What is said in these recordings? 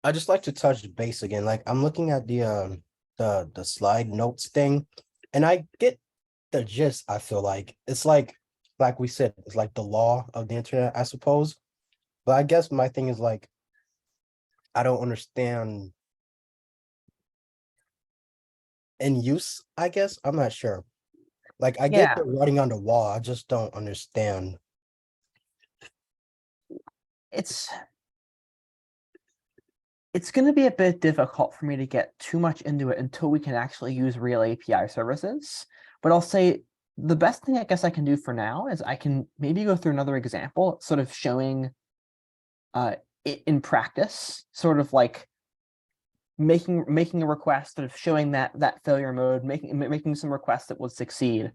I just like to touch base again. Like I'm looking at the slide notes thing, and I get the gist. I feel like it's like we said, it's like the law of the internet, I suppose. But I guess my thing is like I don't understand in use, I guess. I'm not sure. Like I get Yeah, the writing on the wall. I just don't understand. it's it's going to be a bit difficult for me to get too much into it until we can actually use real API services. But I'll say the best thing I guess I can do for now is I can maybe go through another example, sort of showing it in practice, sort of like making a request, sort of showing that failure mode, making some requests that would succeed.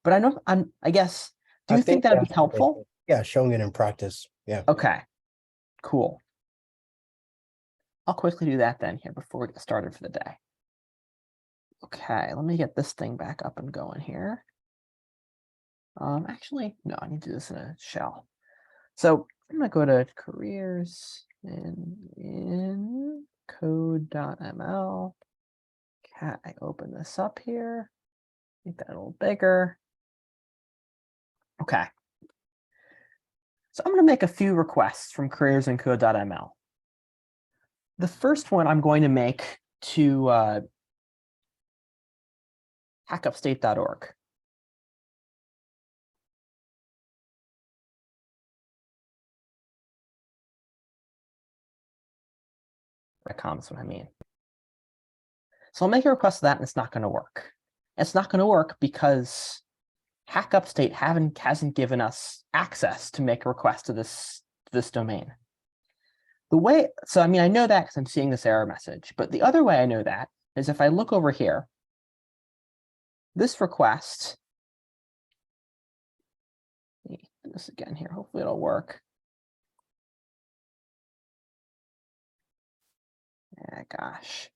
But I guess, do I you think think that would that's be helpful? yeah, showing it in practice. Yeah. Okay, cool. I'll quickly do that then here before we get started for the day. Okay, let me get this thing back up and going here. Actually, no, I need to do this in a shell. So I'm gonna go to careers and in code.ml. Okay, I open this up here, make that a little bigger. Okay, so I'm gonna make a few requests from careers and code.ml. The first one I'm going to make to hackupstate.org. That's what I mean. So I'll make a request to that, and it's not going to work. It's not going to work because HackUpstate hasn't given us access to make a request to this domain. So I mean, I know that because I'm seeing this error message, but the other way I know that is if I look over here, this request, let me do this again here, hopefully it'll work. Yeah, gosh.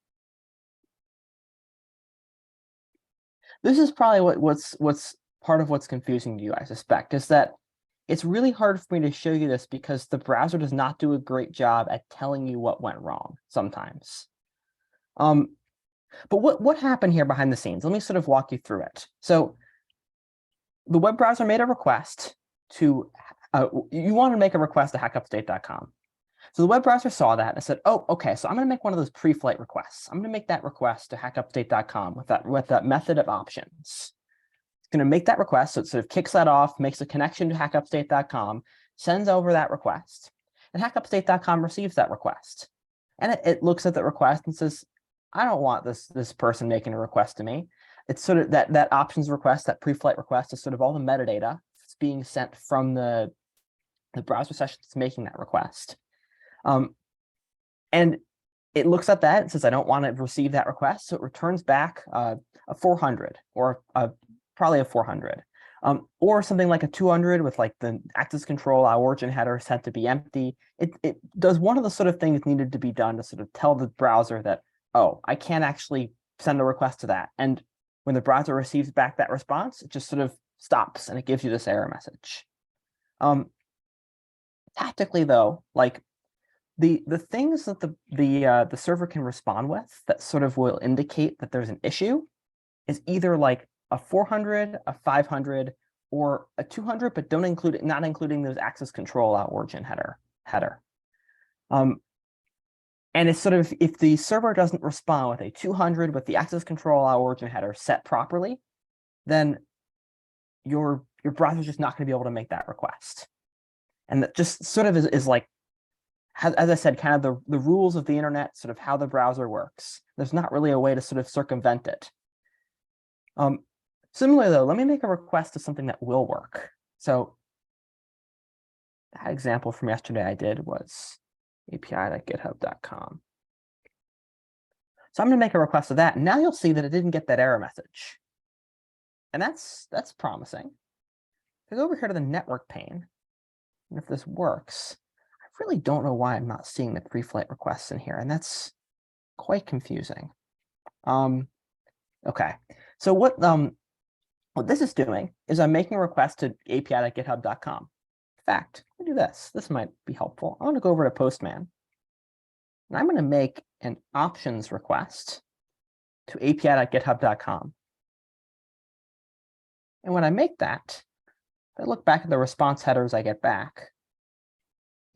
This is probably what's part of what's confusing to you, I suspect, is that it's really hard for me to show you this because the browser does not do a great job at telling you what went wrong sometimes. But what happened here behind the scenes? Let me sort of walk you through it. So the web browser made a request to, you want to make a request to hackupstate.com. So the web browser saw that and said, oh, okay, so I'm going to make one of those pre-flight requests. I'm going to make that request to hackupstate.com with that method of options. It's going to make that request, so it sort of kicks that off, makes a connection to hackupstate.com, sends over that request, and hackupstate.com receives that request. And it looks at the request and says, I don't want this person making a request to me. It's sort of that options request, that pre-flight request is sort of all the metadata that's being sent from the browser session that's making that request. And it looks at that and says, I don't want to receive that request. So it returns back a 400 or probably a 400 or something like a 200 with like the access control origin header set to be empty. It does one of the sort of things needed to be done to sort of tell the browser that, oh, I can't actually send a request to that. And when the browser receives back that response, it just sort of stops and it gives you this error message. Tactically, though, like the things that the server can respond with that sort of will indicate that there's an issue is either like a 400, a 500, or a 200, but not including those access control origin header. And it's sort of, if the server doesn't respond with a 200 with the access control origin header set properly, then your browser's just not going to be able to make that request. And that just sort of is like, as I said, kind of the rules of the internet, sort of how the browser works. There's not really a way to sort of circumvent it. Similarly, though, let me make a request to something that will work. So that example from yesterday I did was api.github.com. So I'm going to make a request to that. And now you'll see that it didn't get that error message. And that's promising. If I go over here to the network pane, and if this works, I really don't know why I'm not seeing the pre-flight requests in here. And that's quite confusing. Okay, so what this is doing is I'm making a request to api.github.com. In fact, let me do this. This might be helpful. I want to go over to Postman. and I'm going to make an options request to api.github.com. And when I make that, if I look back at the response headers I get back,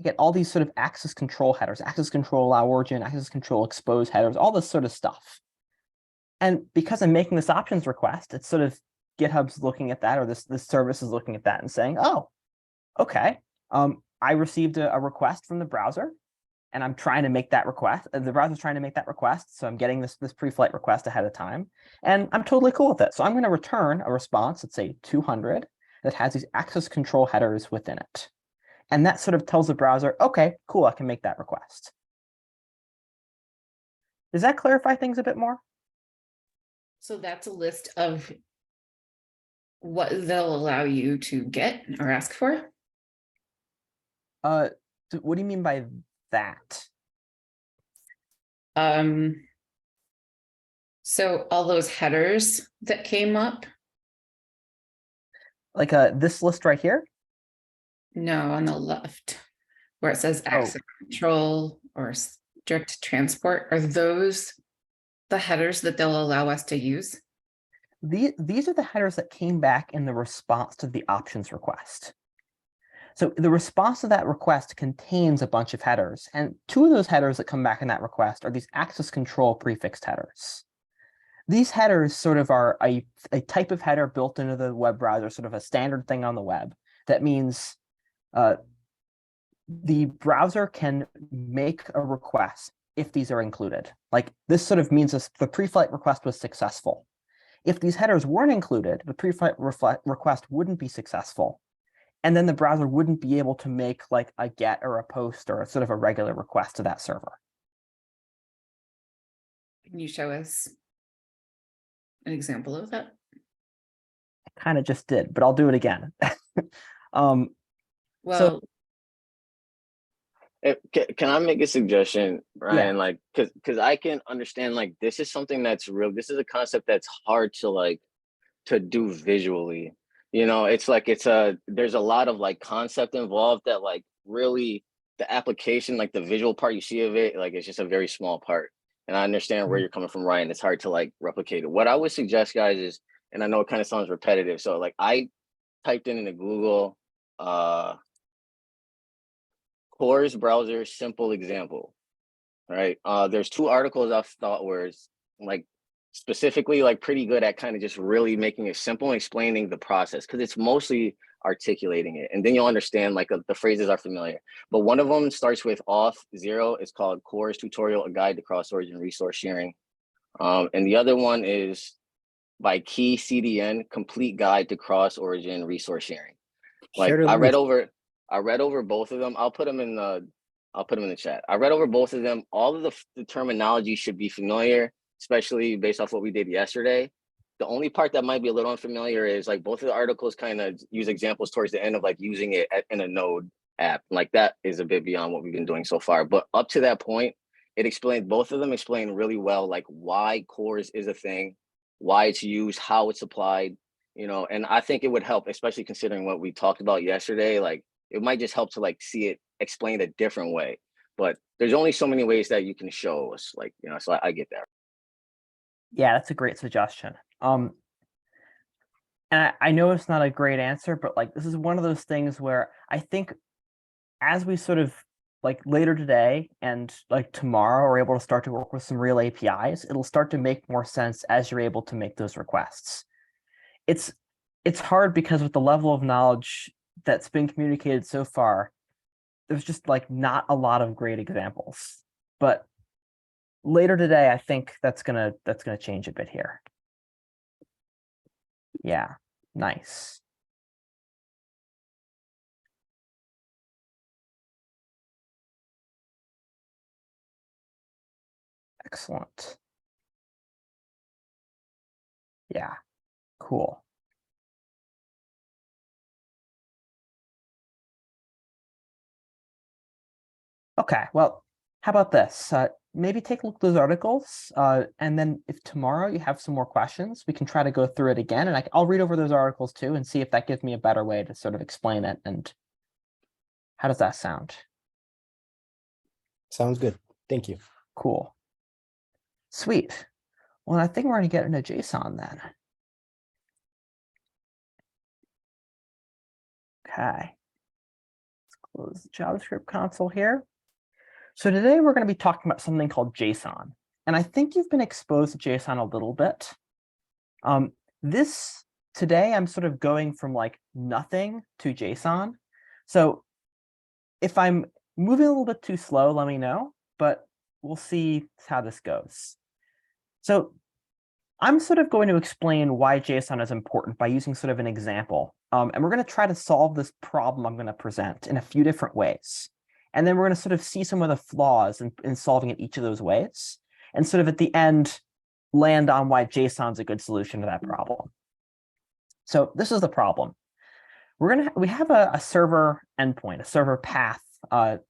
I get all these sort of access control headers, access control allow origin, access control expose headers, all this sort of stuff. And because I'm making this options request, it's sort of GitHub's looking at that, or this service is looking at that and saying, oh, okay, I received a request from the browser, and I'm trying to make that request. The browser's trying to make that request, so I'm getting this pre-flight request ahead of time, and I'm totally cool with it. So I'm going to return a response, let's say 200, that has these access control headers within it. And that sort of tells the browser, okay, cool, I can make that request. Does that clarify things a bit more? So that's a list of what they'll allow you to get or ask for? What do you mean by that? So all those headers that came up? Like this list right here? No, on the left, where it says access control or strict transport. Are those the headers that they'll allow us to use? These are the headers that came back in the response to the options request. So the response to that request contains a bunch of headers, and two of those headers that come back in that request are these access control prefixed headers. These headers sort of are a type of header built into the web browser, sort of a standard thing on the web. That means the browser can make a request if these are included. Like this sort of means the pre-flight request was successful. If these headers weren't included, the pre-flight request wouldn't be successful. And then the browser wouldn't be able to make like a get or a post or a sort of a regular request to that server. Can you show us an example of that? I kind of just did, but I'll do it again. Well, Can I make a suggestion, Ryan? Yeah. Like, because I can understand, like, this is something that's real. This is a concept that's hard to do visually. You know, it's like there's a lot of like concept involved that like really the application, like the visual part you see of it, like it's just a very small part. And I understand where you're coming from, Ryan. It's hard to like replicate it. What I would suggest, guys, is, and I know it kind of sounds repetitive. So like I typed into Google, Core's browser simple example, right? There's two articles I thought were like specifically like pretty good at kind of just really making it simple and explaining the process, because it's mostly articulating it, and then you'll understand like the phrases are familiar. But one of them starts with auth 0. It's called Core's Tutorial, a Guide to Cross-Origin Resource Sharing. And the other one is by Key CDN, Complete Guide to Cross-Origin Resource Sharing. Like I read over both of them. I'll put them in the chat. I read over both of them. All of the terminology should be familiar, especially based off what we did yesterday. The only part that might be a little unfamiliar is like both of the articles kind of use examples towards the end of like using it in a Node app. Like that is a bit beyond what we've been doing so far. But up to that point, both of them explain really well, like why cores is a thing, why it's used, how it's applied, you know. And I think it would help, especially considering what we talked about yesterday. Like it might just help to like see it explained a different way. But there's only so many ways that you can show us, like, you know, so I get that. Yeah, that's a great suggestion. And I know it's not a great answer, but like this is one of those things where I think as we sort of like later today and like tomorrow are able to start to work with some real APIs, it'll start to make more sense as you're able to make those requests. It's hard because with the level of knowledge that's been communicated so far, there's just like not a lot of great examples. But later today, I think that's gonna change a bit here. Yeah, nice. Excellent. Yeah, cool. Okay, well, how about this? Maybe take a look at those articles, and then if tomorrow you have some more questions, we can try to go through it again, and I'll read over those articles too and see if that gives me a better way to sort of explain it. And how does that sound? Sounds good. Thank you. Cool. Sweet. Well, I think we're going to get into JSON then. Okay. Let's close the JavaScript console here. So today we're going to be talking about something called JSON. And I think you've been exposed to JSON a little bit. Today I'm sort of going from like nothing to JSON. So if I'm moving a little bit too slow, let me know, but we'll see how this goes. So I'm sort of going to explain why JSON is important by using sort of an example. And we're going to try to solve this problem I'm going to present in a few different ways. And then we're going to sort of see some of the flaws in solving it each of those ways. And sort of at the end, land on why JSON is a good solution to that problem. So this is the problem. We have a server endpoint, a server path on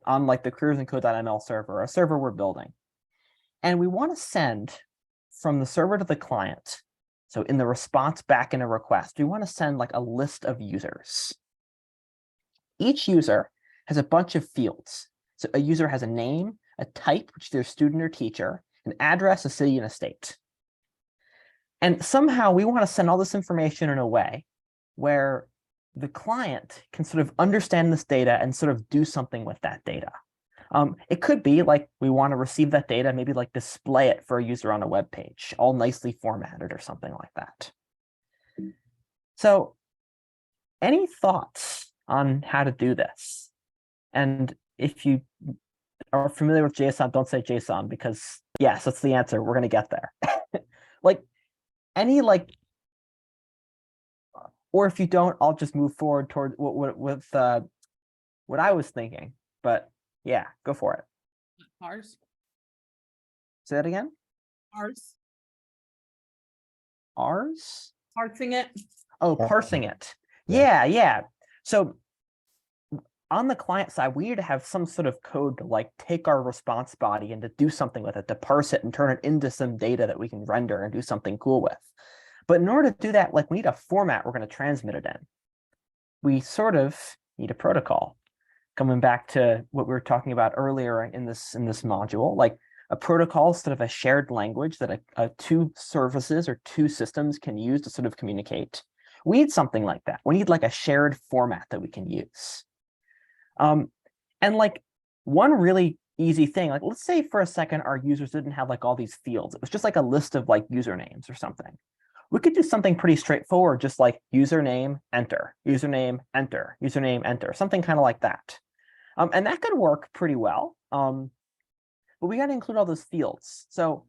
like the careersandcode.ml server, a server we're building. And we want to send from the server to the client. So in the response back in a request, we want to send like a list of users. Each user has a bunch of fields. So a user has a name, a type, which is their student or teacher, an address, a city, and a state. And somehow we want to send all this information in a way where the client can sort of understand this data and sort of do something with that data. It could be like we want to receive that data, maybe like display it for a user on a web page, all nicely formatted or something like that. So any thoughts on how to do this? And if you are familiar with JSON, don't say JSON, because yes, that's the answer. We're going to get there. Like any like, or if you don't, I'll just move forward toward what I was thinking. But yeah, go for it. Parse. Say that again. Parse. Ours? Parsing it. Oh, Parsing. parsing it. Yeah. Yeah. So on the client side, we need to have some sort of code to like take our response body and to do something with it, to parse it and turn it into some data that we can render and do something cool with. But in order to do that, like we need a format we're going to transmit it in. We sort of need a protocol. Coming back to what we were talking about earlier in this module, like a protocol is sort of a shared language that two services or two systems can use to sort of communicate. We need something like that. We need like a shared format that we can use. And like one really easy thing, like let's say for a second our users didn't have like all these fields. It was just like a list of like usernames or something. We could do something pretty straightforward, just like username, enter, username, enter, username, enter, something kind of like that. And that could work pretty well. But we got to include all those fields. So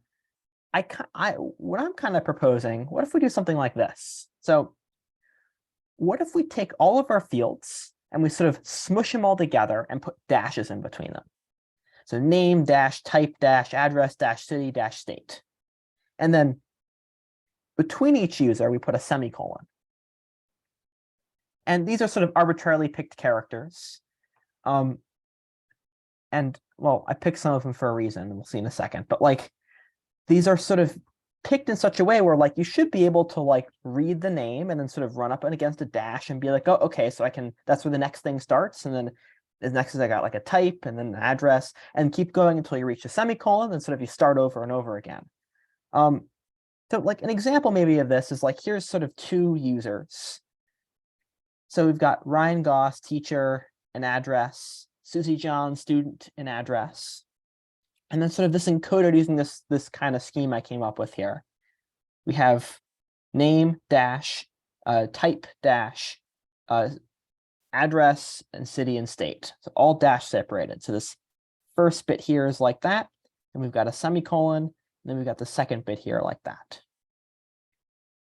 what I'm kind of proposing, what if we do something like this? So what if we take all of our fields and we sort of smush them all together and put dashes in between them? So name dash type dash address dash city dash state. And then between each user, we put a semicolon. And these are sort of arbitrarily picked characters. And well, I picked some of them for a reason, and we'll see in a second. But like, these are sort of picked in such a way where like you should be able to like read the name and then sort of run up and against a dash and be like, oh, okay, so that's where the next thing starts. And then the next is I got like a type and then an address and keep going until you reach a semicolon. And sort of you start over and over again. So like an example maybe of this is like, here's sort of two users. So we've got Ryan Goss, teacher, an address, Susie John, student, an address. And then sort of this encoded using this kind of scheme I came up with here. We have name dash, type dash, address and city and state. So all dash separated. So this first bit here is like that. And we've got a semicolon. And then we've got the second bit here like that.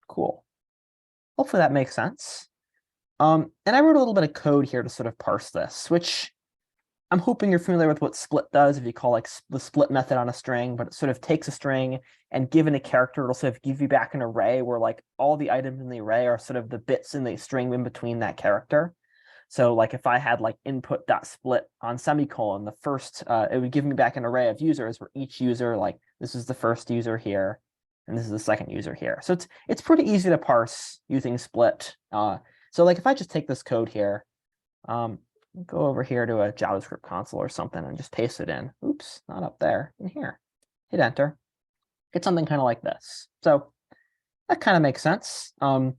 Cool. Hopefully that makes sense. And I wrote a little bit of code here to sort of parse this, which I'm hoping you're familiar with what split does if you call like the split method on a string, but it sort of takes a string and given a character, it'll sort of give you back an array where like all the items in the array are sort of the bits in the string in between that character. So like if I had like input.split on semicolon, the first, it would give me back an array of users where each user, like this is the first user here, and this is the second user here. So it's pretty easy to parse using split. So like if I just take this code here, go over here to a JavaScript console or something and just paste it in. Oops, not up there, in here. Hit enter. Get something kind of like this. So that kind of makes sense. And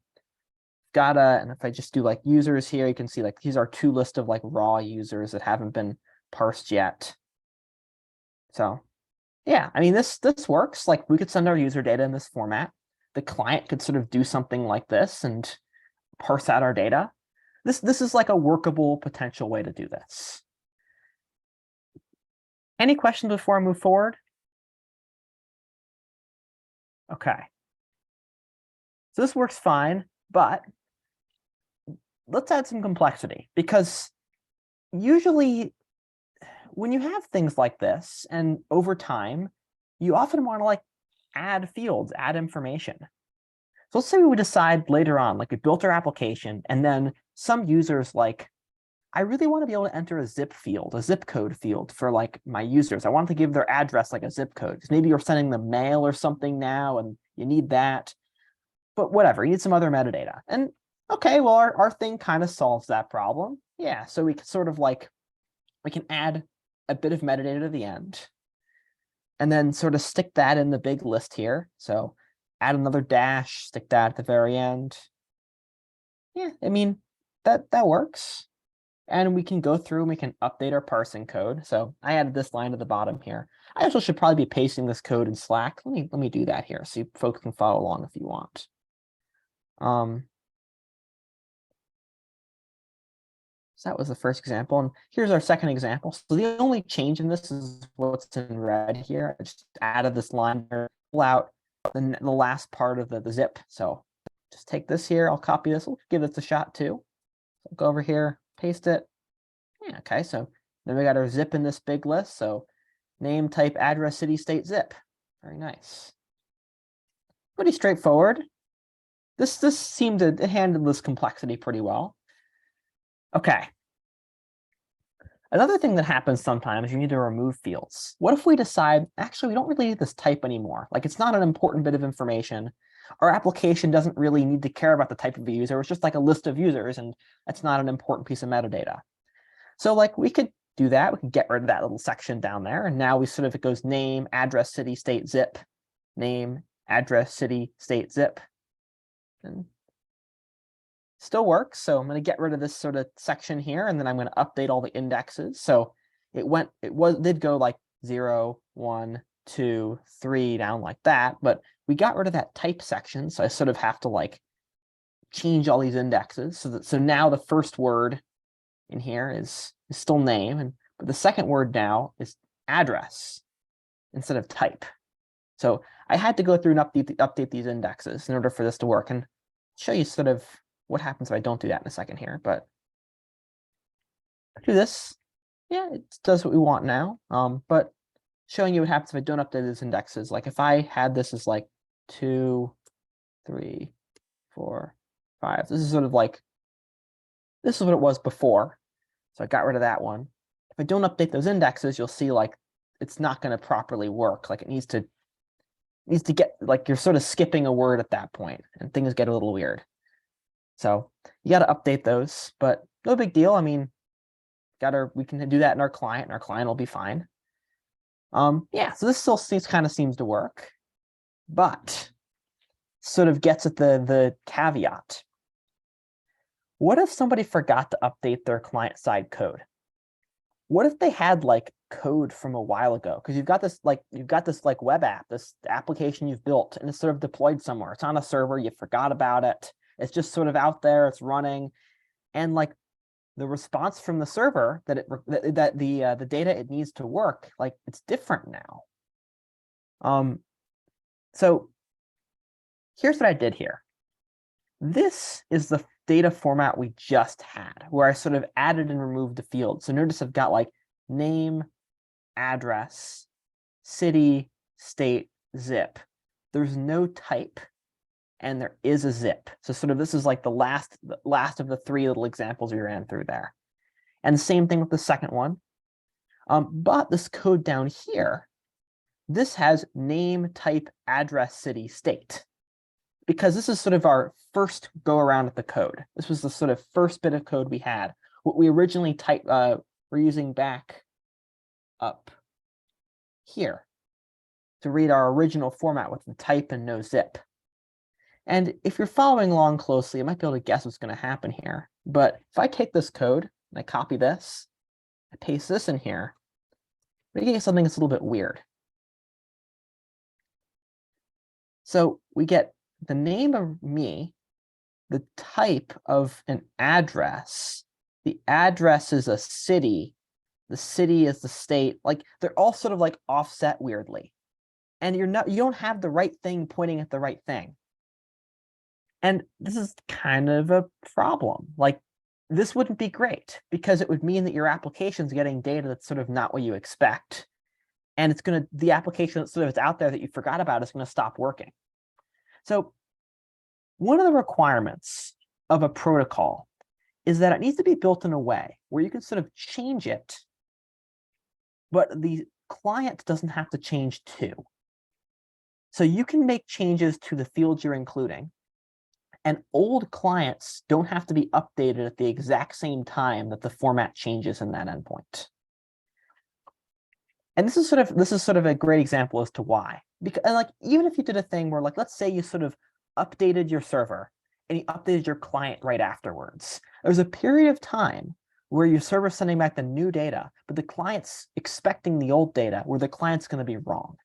if I just do like users here, you can see like these are two lists of like raw users that haven't been parsed yet. So yeah, I mean, this works. Like we could send our user data in this format. The client could sort of do something like this and parse out our data. This is like a workable potential way to do this. Any questions before I move forward? Okay. So this works fine, but let's add some complexity, because usually when you have things like this and over time, you often want to like add fields, add information. So let's say we would decide later on, like we built our application and then some users like, I really want to be able to enter a zip field, a zip code field for like my users. I want to give their address like a zip code, because maybe you're sending them mail or something now and you need that. But whatever, you need some other metadata. And okay, well, our thing kind of solves that problem. Yeah, so we can sort of like, we can add a bit of metadata to the end and then sort of stick that in the big list here. So add another dash, stick that at the very end. Yeah, I mean, that works. And we can go through and we can update our parsing code. So I added this line to the bottom here. I also should probably be pasting this code in Slack. Let me do that here so you folks can follow along if you want. So that was the first example. And here's our second example. So the only change in this is what's in red here. I just added this line here, pull out the last part of the zip. So just take this here. I'll copy this. We'll give this a shot too. So go over here, paste it. Yeah, okay, so then we got our zip in this big list. So name, type, address, city, state, zip. Very nice. Pretty straightforward. This seemed to handle this complexity pretty well. Okay. Another thing that happens sometimes, you need to remove fields. What if we decide, actually, we don't really need this type anymore? Like, it's not an important bit of information. Our application doesn't really need to care about the type of a user. It's just like a list of users, and that's not an important piece of metadata. So like we could do that. We could get rid of that little section down there. And now we sort of, it goes name, address, city, state, zip, name, address, city, state, zip. And still works. So I'm going to get rid of this sort of section here, and then I'm going to update all the indexes. So it did go like 0, 1, 2, 3 down like that, but we got rid of that type section. So I sort of have to like change all these indexes so now the first word in here is still name, but the second word now is address instead of type. So I had to go through and update these indexes in order for this to work, and show you sort of what happens if I don't do that in a second here. But do this, yeah, it does what we want now. But showing you what happens if I don't update these indexes. Like if I had this as like 2, 3, 4, 5. This is sort of like, this is what it was before. So I got rid of that one. If I don't update those indexes, you'll see like it's not going to properly work. Like it needs to get, like you're sort of skipping a word at that point, and things get a little weird. So you got to update those, but no big deal. I mean, we can do that in our client, and our client will be fine. Yeah, so this still kind of seems to work, but sort of gets at the caveat. What if somebody forgot to update their client-side code? What if they had like code from a while ago? Because you've got this web app, this application you've built, and it's sort of deployed somewhere. It's on a server, you forgot about it. It's just sort of out there, it's running, and like the response from the server that the data it needs to work, like it's different now. So here's what I did here. This is the data format we just had, where I sort of added and removed the field. So notice I've got like name, address, city, state, zip. There's no type, and there is a zip. So sort of this is like the last of the 3 little examples we ran through there. And the same thing with the second one. But this code down here, this has name, type, address, city, state. Because this is sort of our first go around at the code. This was the sort of first bit of code we had. what we originally typed, we're using back up here to read our original format with the type and no zip. And if you're following along closely, you might be able to guess what's going to happen here. But if I take this code and I copy this, I paste this in here, we get something that's a little bit weird. So we get the name of me, the type of an address. The address is a city. The city is the state. Like they're all sort of like offset weirdly. And you don't have the right thing pointing at the right thing. And this is kind of a problem. Like this wouldn't be great because it would mean that your application's getting data that's sort of not what you expect. And the application that sort of is out there that you forgot about is going to stop working. So one of the requirements of a protocol is that it needs to be built in a way where you can sort of change it, but the client doesn't have to change too. So you can make changes to the fields you're including, and old clients don't have to be updated at the exact same time that the format changes in that endpoint. And this is sort of a great example as to why. Because like even if you did a thing where like let's say you sort of updated your server and you updated your client right afterwards, there's a period of time where your server's sending back the new data, but the client's expecting the old data where the client's going to be wrong.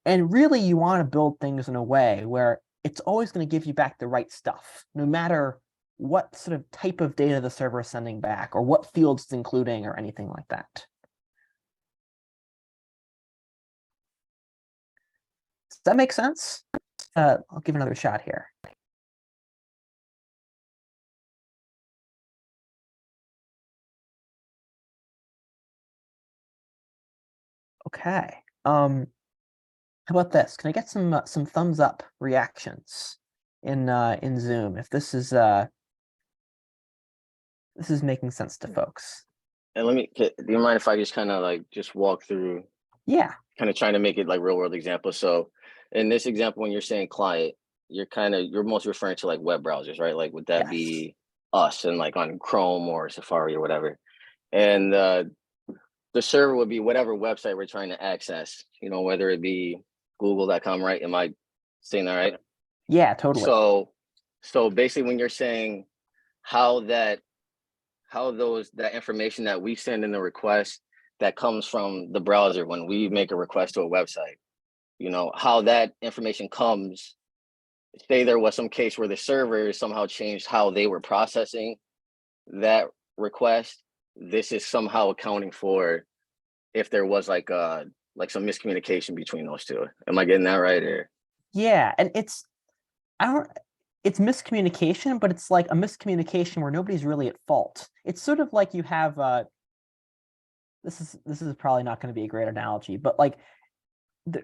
And really you want to build things in a way where it's always going to give you back the right stuff, no matter what sort of type of data the server is sending back or what fields it's including or anything like that. Does that make sense? I'll give another shot here. Okay. How about this? Can I get some thumbs up reactions in Zoom if this is making sense to folks? And do you mind if I just kind of like just walk through? Yeah. Kind of trying to make it like real world examples. So in this example, when you're saying client, you're mostly referring to like web browsers, right? Like would that be us and like on Chrome or Safari or whatever? And the server would be whatever website we're trying to access, whether it be google.com, right? Am I saying that right? Yeah, totally. So basically when you're saying that information that we send in the request that comes from the browser when we make a request to a website, how that information comes, say there was some case where the server somehow changed how they were processing that request, this is somehow accounting for if there was like some miscommunication between those two. Am I getting that right? Or yeah, and it's miscommunication, but it's like a miscommunication where nobody's really at fault. It's sort of like you have this is probably not going to be a great analogy, but like the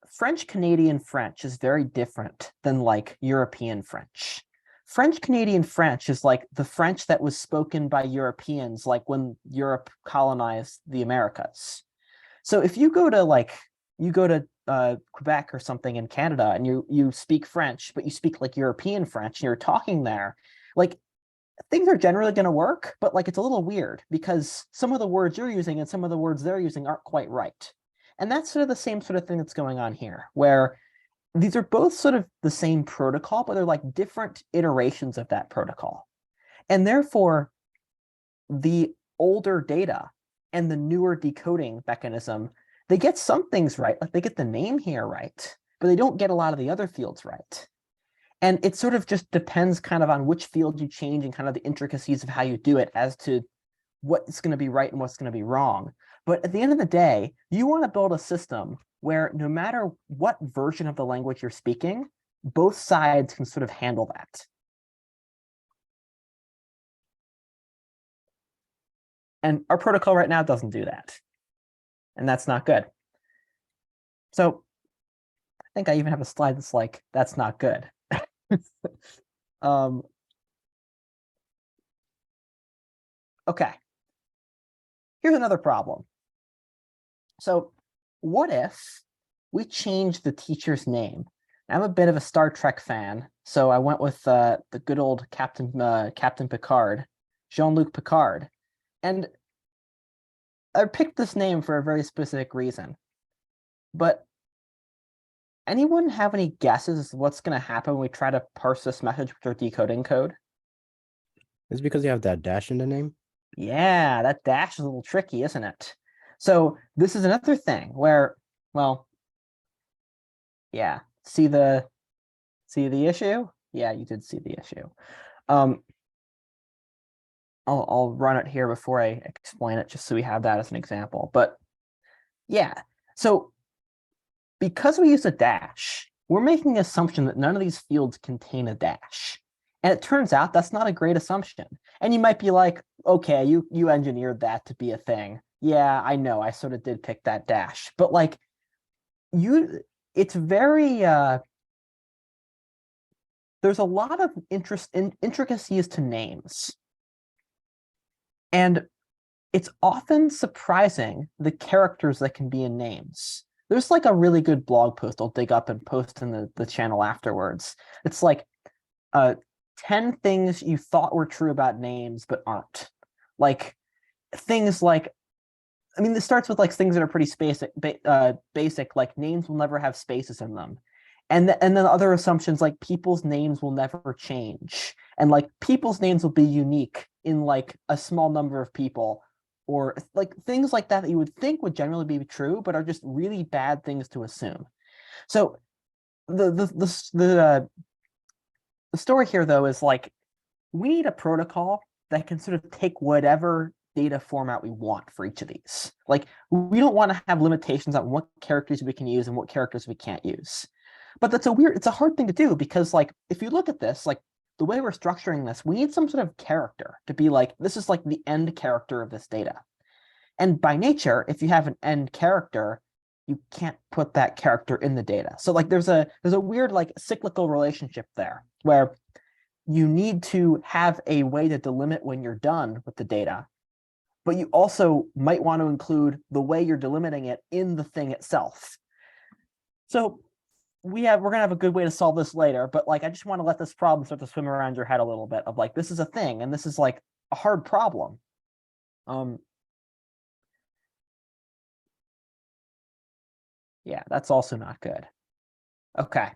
French Canadian French is very different than like European French. French Canadian French is like the French that was spoken by Europeans like when Europe colonized the Americas. So if you go to Quebec or something in Canada and you speak French, but you speak like European French and you're talking there, like things are generally going to work, but like it's a little weird because some of the words you're using and some of the words they're using aren't quite right. And that's sort of the same sort of thing that's going on here, where these are both sort of the same protocol, but they're like different iterations of that protocol. And therefore, the older data and the newer decoding mechanism, they get some things right, like they get the name here right, but they don't get a lot of the other fields right. And it sort of just depends kind of on which field you change and kind of the intricacies of how you do it as to what's going to be right and what's going to be wrong. But at the end of the day, you want to build a system where no matter what version of the language you're speaking, both sides can sort of handle that. And our protocol right now doesn't do that. And that's not good. So I think I even have a slide that's like, that's not good. Okay. Here's another problem. So what if we change the teacher's name? I'm a bit of a Star Trek fan, so I went with the good old Captain Picard Jean-Luc Picard. And I picked this name for a very specific reason. But anyone have any guesses as to what's going to happen when we try to parse this message with our decoding code? It's because you have that dash in the name. Yeah, that dash is a little tricky, isn't it? So this is another thing where, well, yeah, see the issue? Yeah, you did see the issue. I'll run it here before I explain it, just so we have that as an example. But yeah, so because we use a dash, we're making the assumption that none of these fields contain a dash. And it turns out that's not a great assumption. And you might be like, okay, you engineered that to be a thing. Yeah, I know, I sort of did pick that dash. But like, it's very, there's a lot of intricacies to names. And it's often surprising the characters that can be in names. There's like a really good blog post I'll dig up and post in the channel afterwards. It's like 10 things you thought were true about names but aren't. Like things like, I mean, this starts with like things that are pretty basic, like names will never have spaces in them. And then other assumptions like people's names will never change. And like people's names will be unique in like a small number of people, or like things like that you would think would generally be true, but are just really bad things to assume. So the story here though is like, we need a protocol that can sort of take whatever data format we want for each of these. Like we don't want to have limitations on what characters we can use and what characters we can't use. But it's a hard thing to do, because like, if you look at this, like the way we're structuring this, we need some sort of character to be like, this is like the end character of this data. And by nature, if you have an end character, you can't put that character in the data. So like there's a weird like cyclical relationship there where you need to have a way to delimit when you're done with the data, but you also might want to include the way you're delimiting it in the thing itself. So we're gonna have a good way to solve this later, but like I just want to let this problem start to swim around your head a little bit of like, this is a thing and this is like a hard problem. Yeah, that's also not good. Okay.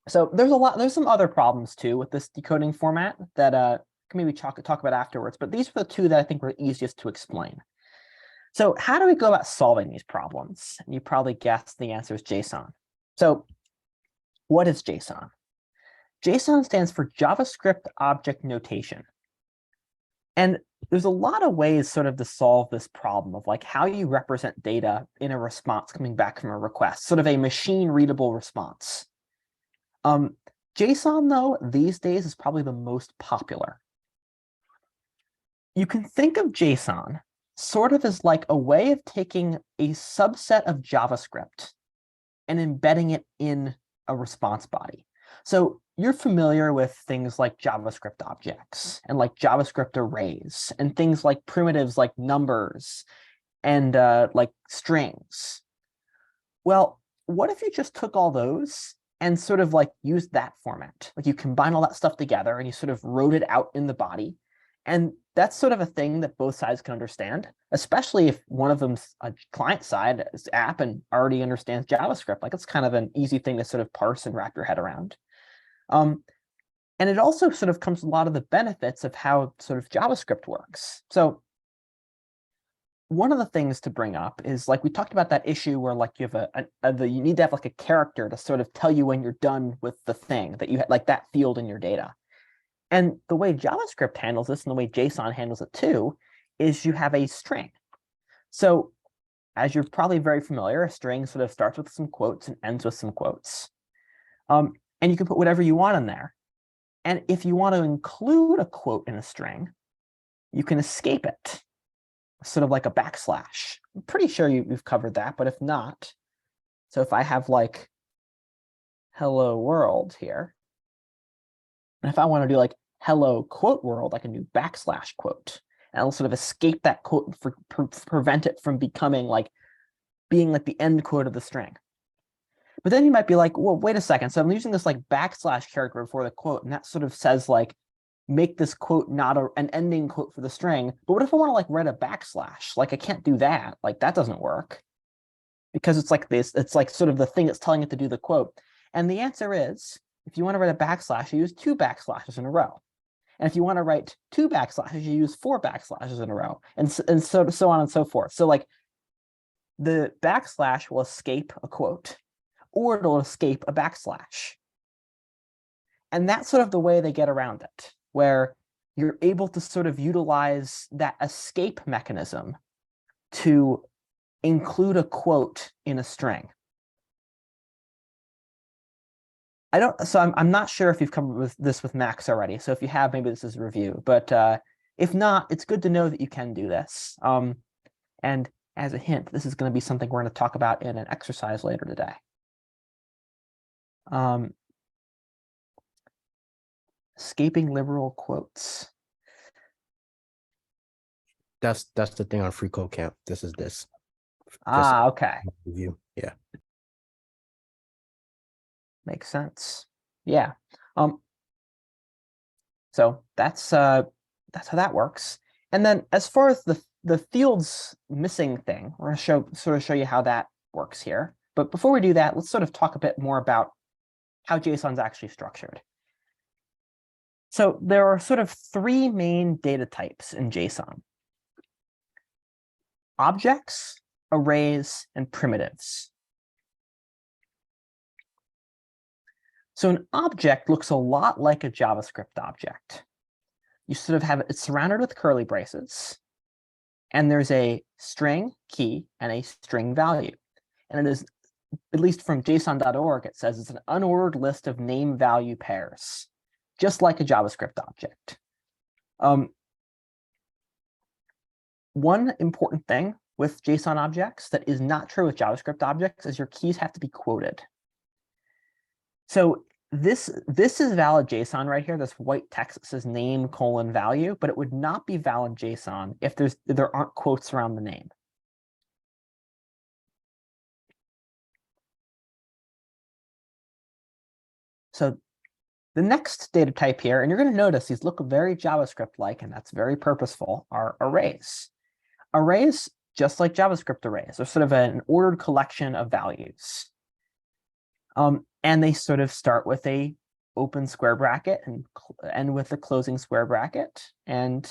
So there's some other problems too with this decoding format that can maybe talk about afterwards, but these are the two that I think were easiest to explain. So how do we go about solving these problems? And you probably guessed the answer is JSON. So what is JSON? JSON stands for JavaScript Object Notation. And there's a lot of ways sort of to solve this problem of like how you represent data in a response coming back from a request, sort of a machine readable response. JSON, though, these days is probably the most popular. You can think of JSON sort of as like a way of taking a subset of JavaScript and embedding it in a response body. So you're familiar with things like JavaScript objects and like JavaScript arrays and things like primitives like numbers and like strings. Well, what if you just took all those and sort of like used that format? Like you combine all that stuff together and you sort of wrote it out in the body. And that's sort of a thing that both sides can understand, especially if one of them's a client-side app and already understands JavaScript. Like it's kind of an easy thing to sort of parse and wrap your head around. And it also sort of comes with a lot of the benefits of how sort of JavaScript works. So one of the things to bring up is like we talked about that issue where like you have you need to have like a character to sort of tell you when you're done with the thing that you had, like that field in your data. And the way JavaScript handles this and the way JSON handles it too is you have a string. So as you're probably very familiar, a string sort of starts with some quotes and ends with some quotes. And you can put whatever you want in there. And if you want to include a quote in a string, you can escape it, sort of like a backslash. I'm pretty sure you've covered that, but if not, so if I have like hello world here, and if I want to do like hello quote world, I can do backslash quote. And I'll sort of escape that quote for prevent it from becoming like being like the end quote of the string. But then you might be like, well, wait a second. So I'm using this like backslash character before the quote, and that sort of says like make this quote not an ending quote for the string. But what if I want to like write a backslash? Like I can't do that. Like that doesn't work because it's like this. It's like sort of the thing that's telling it to do the quote. And the answer is, if you want to write a backslash, you use 2 backslashes in a row. And if you want to write 2 backslashes, you use 4 backslashes in a row, and so on and so forth. So like the backslash will escape a quote, or it'll escape a backslash. And that's sort of the way they get around it, where you're able to sort of utilize that escape mechanism to include a quote in a string. I'm not sure if you've come with this with Max already. So if you have, maybe this is a review. But if not, it's good to know that you can do this. And as a hint, this is going to be something we're going to talk about in an exercise later today. Escaping liberal quotes. That's the thing on Free Code Camp. This is this. Okay. Review. Yeah. Makes sense. Yeah. So that's how that works. And then as far as the fields missing thing, we're going to show you how that works here. But before we do that, let's sort of talk a bit more about how JSON is actually structured. So there are sort of 3 main data types in JSON: objects, arrays, and primitives. So an object looks a lot like a JavaScript object. You sort of have it's surrounded with curly braces, and there's a string key and a string value. And it is, at least from json.org, it says it's an unordered list of name value pairs, just like a JavaScript object. One important thing with JSON objects that is not true with JavaScript objects is your keys have to be quoted. So this is valid JSON right here, this white text that says name : value, but it would not be valid JSON if there aren't quotes around the name. So the next data type here, and you're going to notice these look very JavaScript-like, and that's very purposeful, are arrays. Arrays, just like JavaScript arrays, are sort of an ordered collection of values. And they sort of start with a open square bracket and end with a closing square bracket, and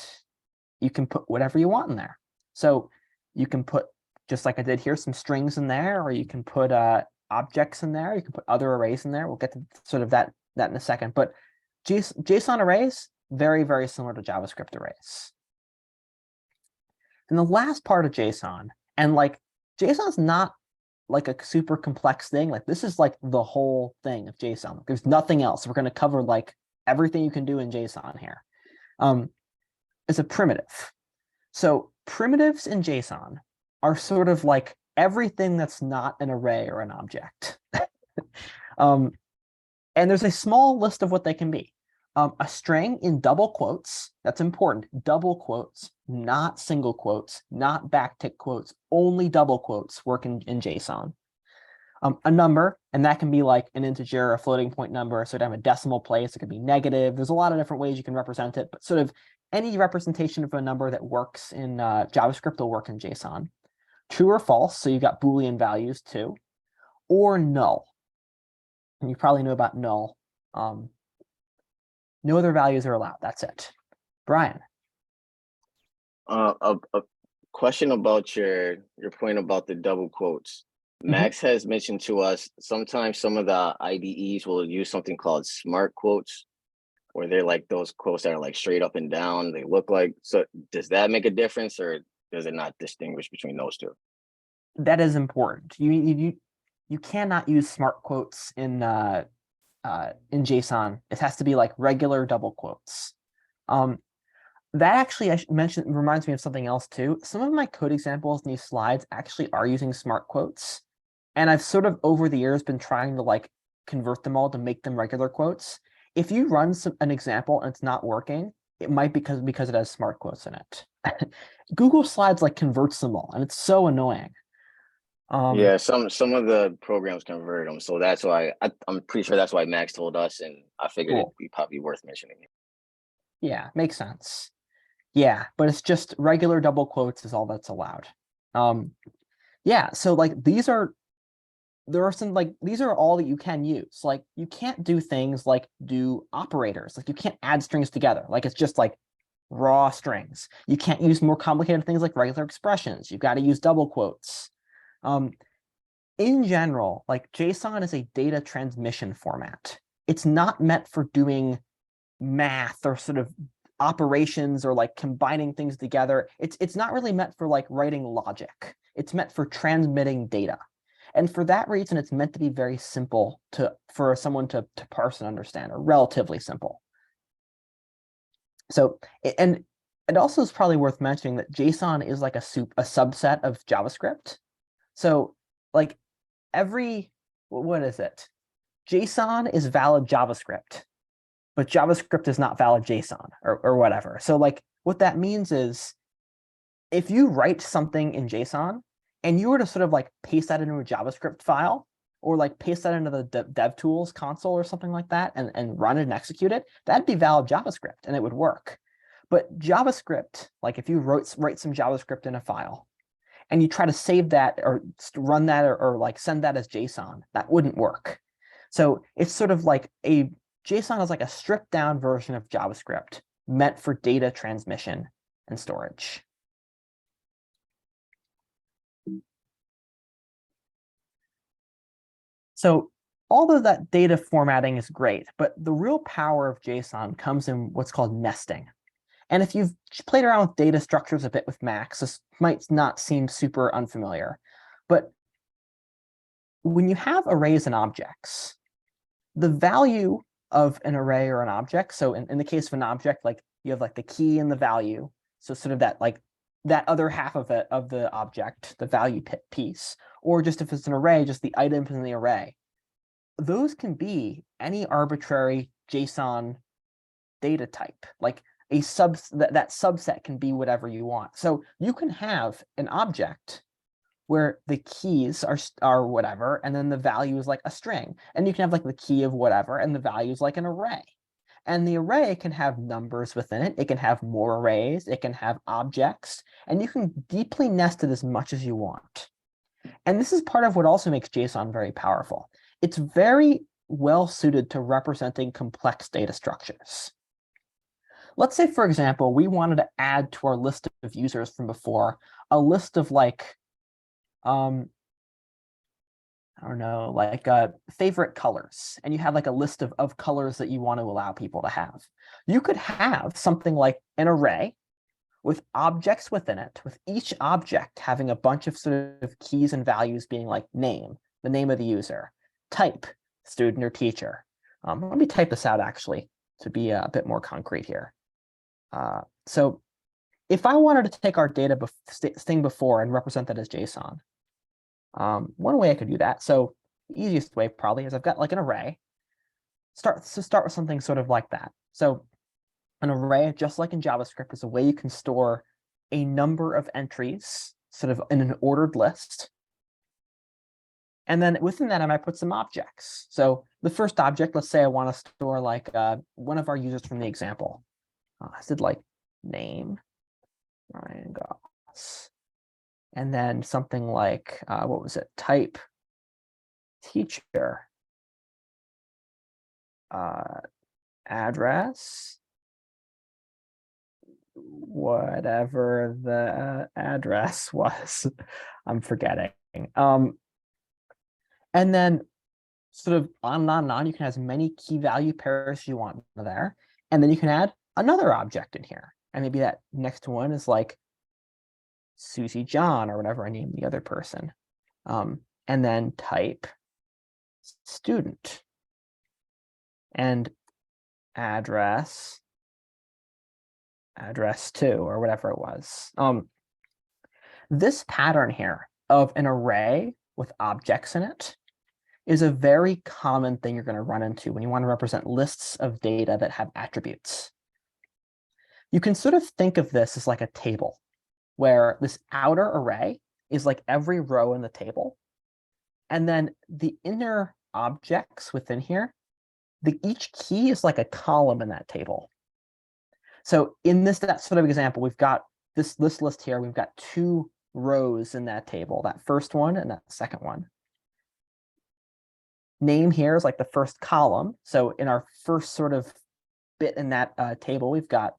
you can put whatever you want in there. So you can put, just like I did here, some strings in there, or you can put objects in there. You can put other arrays in there. We'll get to sort of that in a second. But JSON arrays, very, very similar to JavaScript arrays. And the last part of JSON, and like JSON's not like a super complex thing. Like this is like the whole thing of JSON. There's nothing else. We're going to cover like everything you can do in JSON here. It's a primitive. So primitives in JSON are sort of like everything that's not an array or an object. And there's a small list of what they can be. A string in double quotes, that's important, double quotes, not single quotes, not backtick quotes, only double quotes work in JSON. A number, and that can be like an integer, a floating point number, so it have a decimal place, it could be negative. There's a lot of different ways you can represent it, but sort of any representation of a number that works in JavaScript will work in JSON. True or false, so you've got Boolean values too, or null. And you probably know about null. No other values are allowed. That's it. Brian. A question about your point about the double quotes. Max has mentioned to us sometimes some of the IDEs will use something called smart quotes, where they're like those quotes that are like straight up and down. They look like, so does that make a difference, or does it not distinguish between those two? That is important. You cannot use smart quotes in JSON. It has to be like regular double quotes. That actually, I should mention, reminds me of something else too. Some of my code examples in these slides actually are using smart quotes. And I've sort of over the years been trying to like convert them all to make them regular quotes. If you run an example and it's not working, it might be because it has smart quotes in it. Google Slides like converts them all, and it's so annoying. Yeah, some of the programs convert them, so that's why I'm pretty sure that's why Max told us, and I figured it'd be probably worth mentioning. Yeah, makes sense. Yeah, but it's just regular double quotes is all that's allowed. Yeah, so like there are some like these are all that you can use. Like you can't do things like do operators. Like you can't add strings together. Like it's just like raw strings. You can't use more complicated things like regular expressions. You've got to use double quotes. In general, like JSON is a data transmission format. It's not meant for doing math or sort of operations or like combining things together. It's not really meant for like writing logic. It's meant for transmitting data. And for that reason, it's meant to be very simple for someone to parse and understand, or relatively simple. So, and it also is probably worth mentioning that JSON is like a subset of JavaScript. So like what is it? JSON is valid JavaScript, but JavaScript is not valid JSON or whatever. So like what that means is if you write something in JSON and you were to sort of like paste that into a JavaScript file or like paste that into the DevTools console or something like that and run it and execute it, that'd be valid JavaScript and it would work. But JavaScript, like if you write some JavaScript in a file and you try to save that or run that or like send that as JSON, that wouldn't work. So it's sort of like JSON is like a stripped down version of JavaScript meant for data transmission and storage. So although that data formatting is great, but the real power of JSON comes in what's called nesting. And if you've played around with data structures a bit with Max, this might not seem super unfamiliar. But when you have arrays and objects, the value of an array or an object, so in the case of an object, like you have like the key and the value, so sort of that like that other half of the object, the value piece, or just if it's an array, just the items in the array. Those can be any arbitrary JSON data type. Like that subset can be whatever you want. So you can have an object where the keys are whatever, and then the value is like a string. And you can have like the key of whatever, and the value is like an array. And the array can have numbers within it. It can have more arrays. It can have objects. And you can deeply nest it as much as you want. And this is part of what also makes JSON very powerful. It's very well suited to representing complex data structures. Let's say, for example, we wanted to add to our list of users from before a list of like, I don't know, like favorite colors. And you have like a list of colors that you want to allow people to have. You could have something like an array with objects within it, with each object having a bunch of sort of keys and values being like name, the name of the user, type, student or teacher. Let me type this out actually to be a bit more concrete here. So if I wanted to take our data thing before and represent that as JSON, one way I could do that, so the easiest way probably is I've got like an array. Start with something sort of like that. So an array, just like in JavaScript, is a way you can store a number of entries sort of in an ordered list. And then within that, I might put some objects. So the first object, let's say I want to store like one of our users from the example. I said like name, Ryan Goss. And then something like, what was it? Type, teacher, address, whatever the address was. I'm forgetting. And then sort of on and on and on, you can have as many key value pairs as you want there. And then you can add another object in here. And maybe that next one is like Susie John or whatever I name the other person. And then type student and address 2 or whatever it was. This pattern here of an array with objects in it is a very common thing you're going to run into when you want to represent lists of data that have attributes. You can sort of think of this as like a table where this outer array is like every row in the table. And then the inner objects within here, each key is like a column in that table. So in that sort of example, we've got this list here. We've got 2 rows in that table, that first one and that second one. Name here is like the first column. So in our first sort of bit in that table, we've got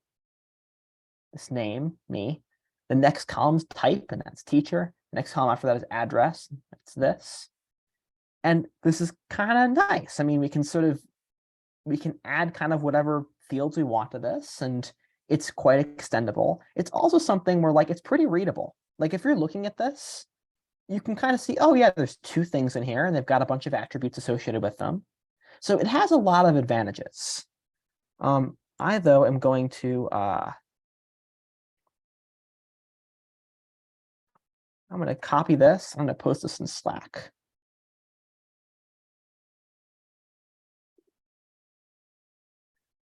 this name, me. The next column's type, and that's teacher. The next column after that is address. That's this. And this is kind of nice. I mean, we can add kind of whatever fields we want to this, and it's quite extendable. It's also something where like it's pretty readable. Like if you're looking at this, you can kind of see, oh yeah, there's 2 things in here, and they've got a bunch of attributes associated with them. So it has a lot of advantages. I though am going to I'm going to copy this. I'm going to post this in Slack.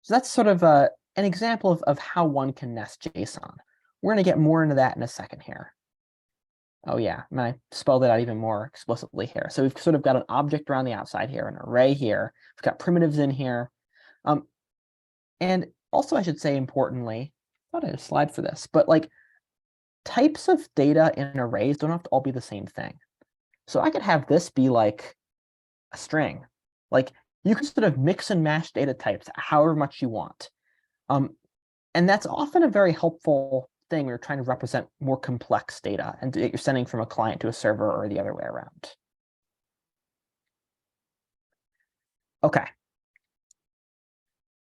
So that's sort of an example of how one can nest JSON. We're going to get more into that in a second here. Oh yeah, and I spelled it out even more explicitly here. So we've sort of got an object around the outside here, an array here. We've got primitives in here. And also I should say importantly, I thought I had a slide for this, but like types of data in arrays don't have to all be the same thing. So I could have this be like a string. Like you can sort of mix and match data types however much you want. And that's often a very helpful thing when you're trying to represent more complex data and you're sending from a client to a server or the other way around. Okay.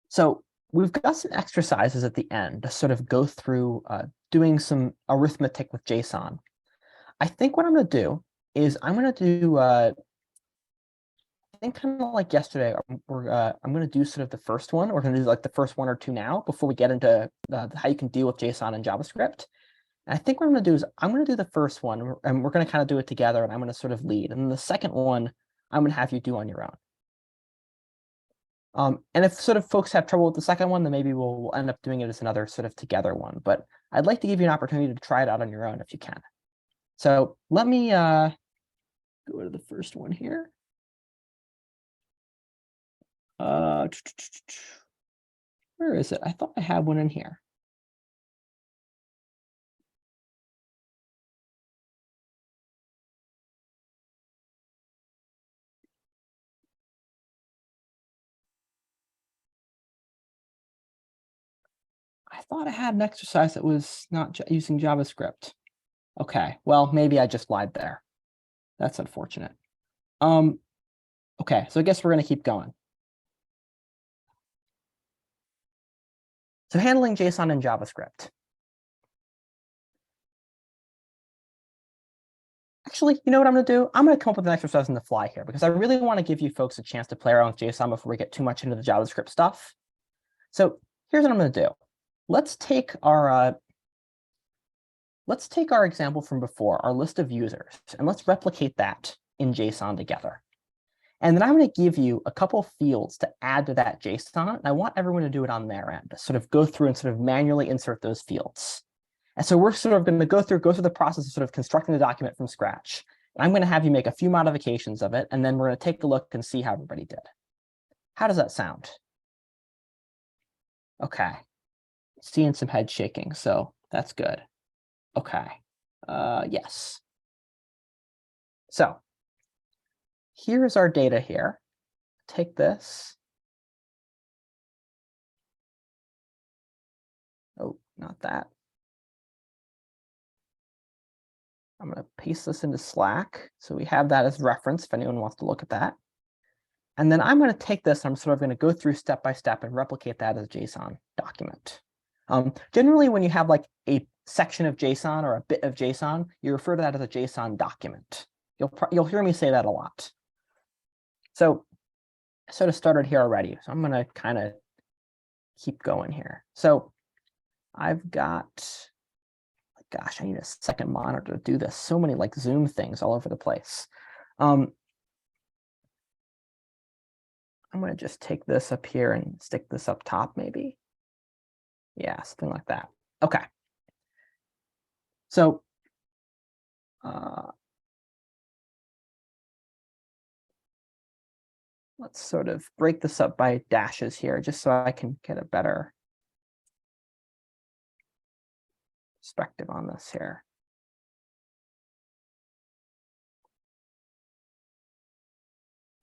So we've got some exercises at the end to sort of go through doing some arithmetic with JSON. I think what I'm going to do is I'm going to do, I think kind of like yesterday, I'm going to do sort of the first one. We're going to do like the first 1 or 2 now before we get into how you can deal with JSON and JavaScript. And I think what I'm going to do is I'm going to do the first one, and we're going to kind of do it together, and I'm going to sort of lead. And then the second one, I'm going to have you do on your own. And if sort of folks have trouble with the second one, then maybe we'll end up doing it as another sort of together one. But I'd like to give you an opportunity to try it out on your own if you can. So let me go to the first one here. Where is it? I thought I had one in here. I thought I had an exercise that was not using JavaScript. Okay, well, maybe I just lied there. That's unfortunate. Okay, so I guess we're going to keep going. So handling JSON in JavaScript. Actually, you know what I'm going to do? I'm going to come up with an exercise on the fly here because I really want to give you folks a chance to play around with JSON before we get too much into the JavaScript stuff. So here's what I'm going to do. Let's take our example from before, our list of users, and let's replicate that in JSON together. And then I'm going to give you a couple fields to add to that JSON. And I want everyone to do it on their end, sort of go through and sort of manually insert those fields. And so we're sort of going to go through the process of sort of constructing the document from scratch. And I'm going to have you make a few modifications of it, and then we're going to take a look and see how everybody did. How does that sound? Okay. Seeing some head shaking, so that's good. Okay. Yes. So here's our data here. Take this. Oh, not that. I'm going to paste this into Slack. So we have that as reference if anyone wants to look at that. And then I'm going to take this, I'm sort of going to go through step by step and replicate that as a JSON document. Generally, when you have like a section of JSON or a bit of JSON, you refer to that as a JSON document. You'll hear me say that a lot. So I sort of started here already. So I'm going to kind of keep going here. So I've got, gosh, I need a second monitor to do this. So many like Zoom things all over the place. I'm going to just take this up here and stick this up top, maybe. Yeah, something like that. Okay. So let's sort of break this up by dashes here, just so I can get a better perspective on this here.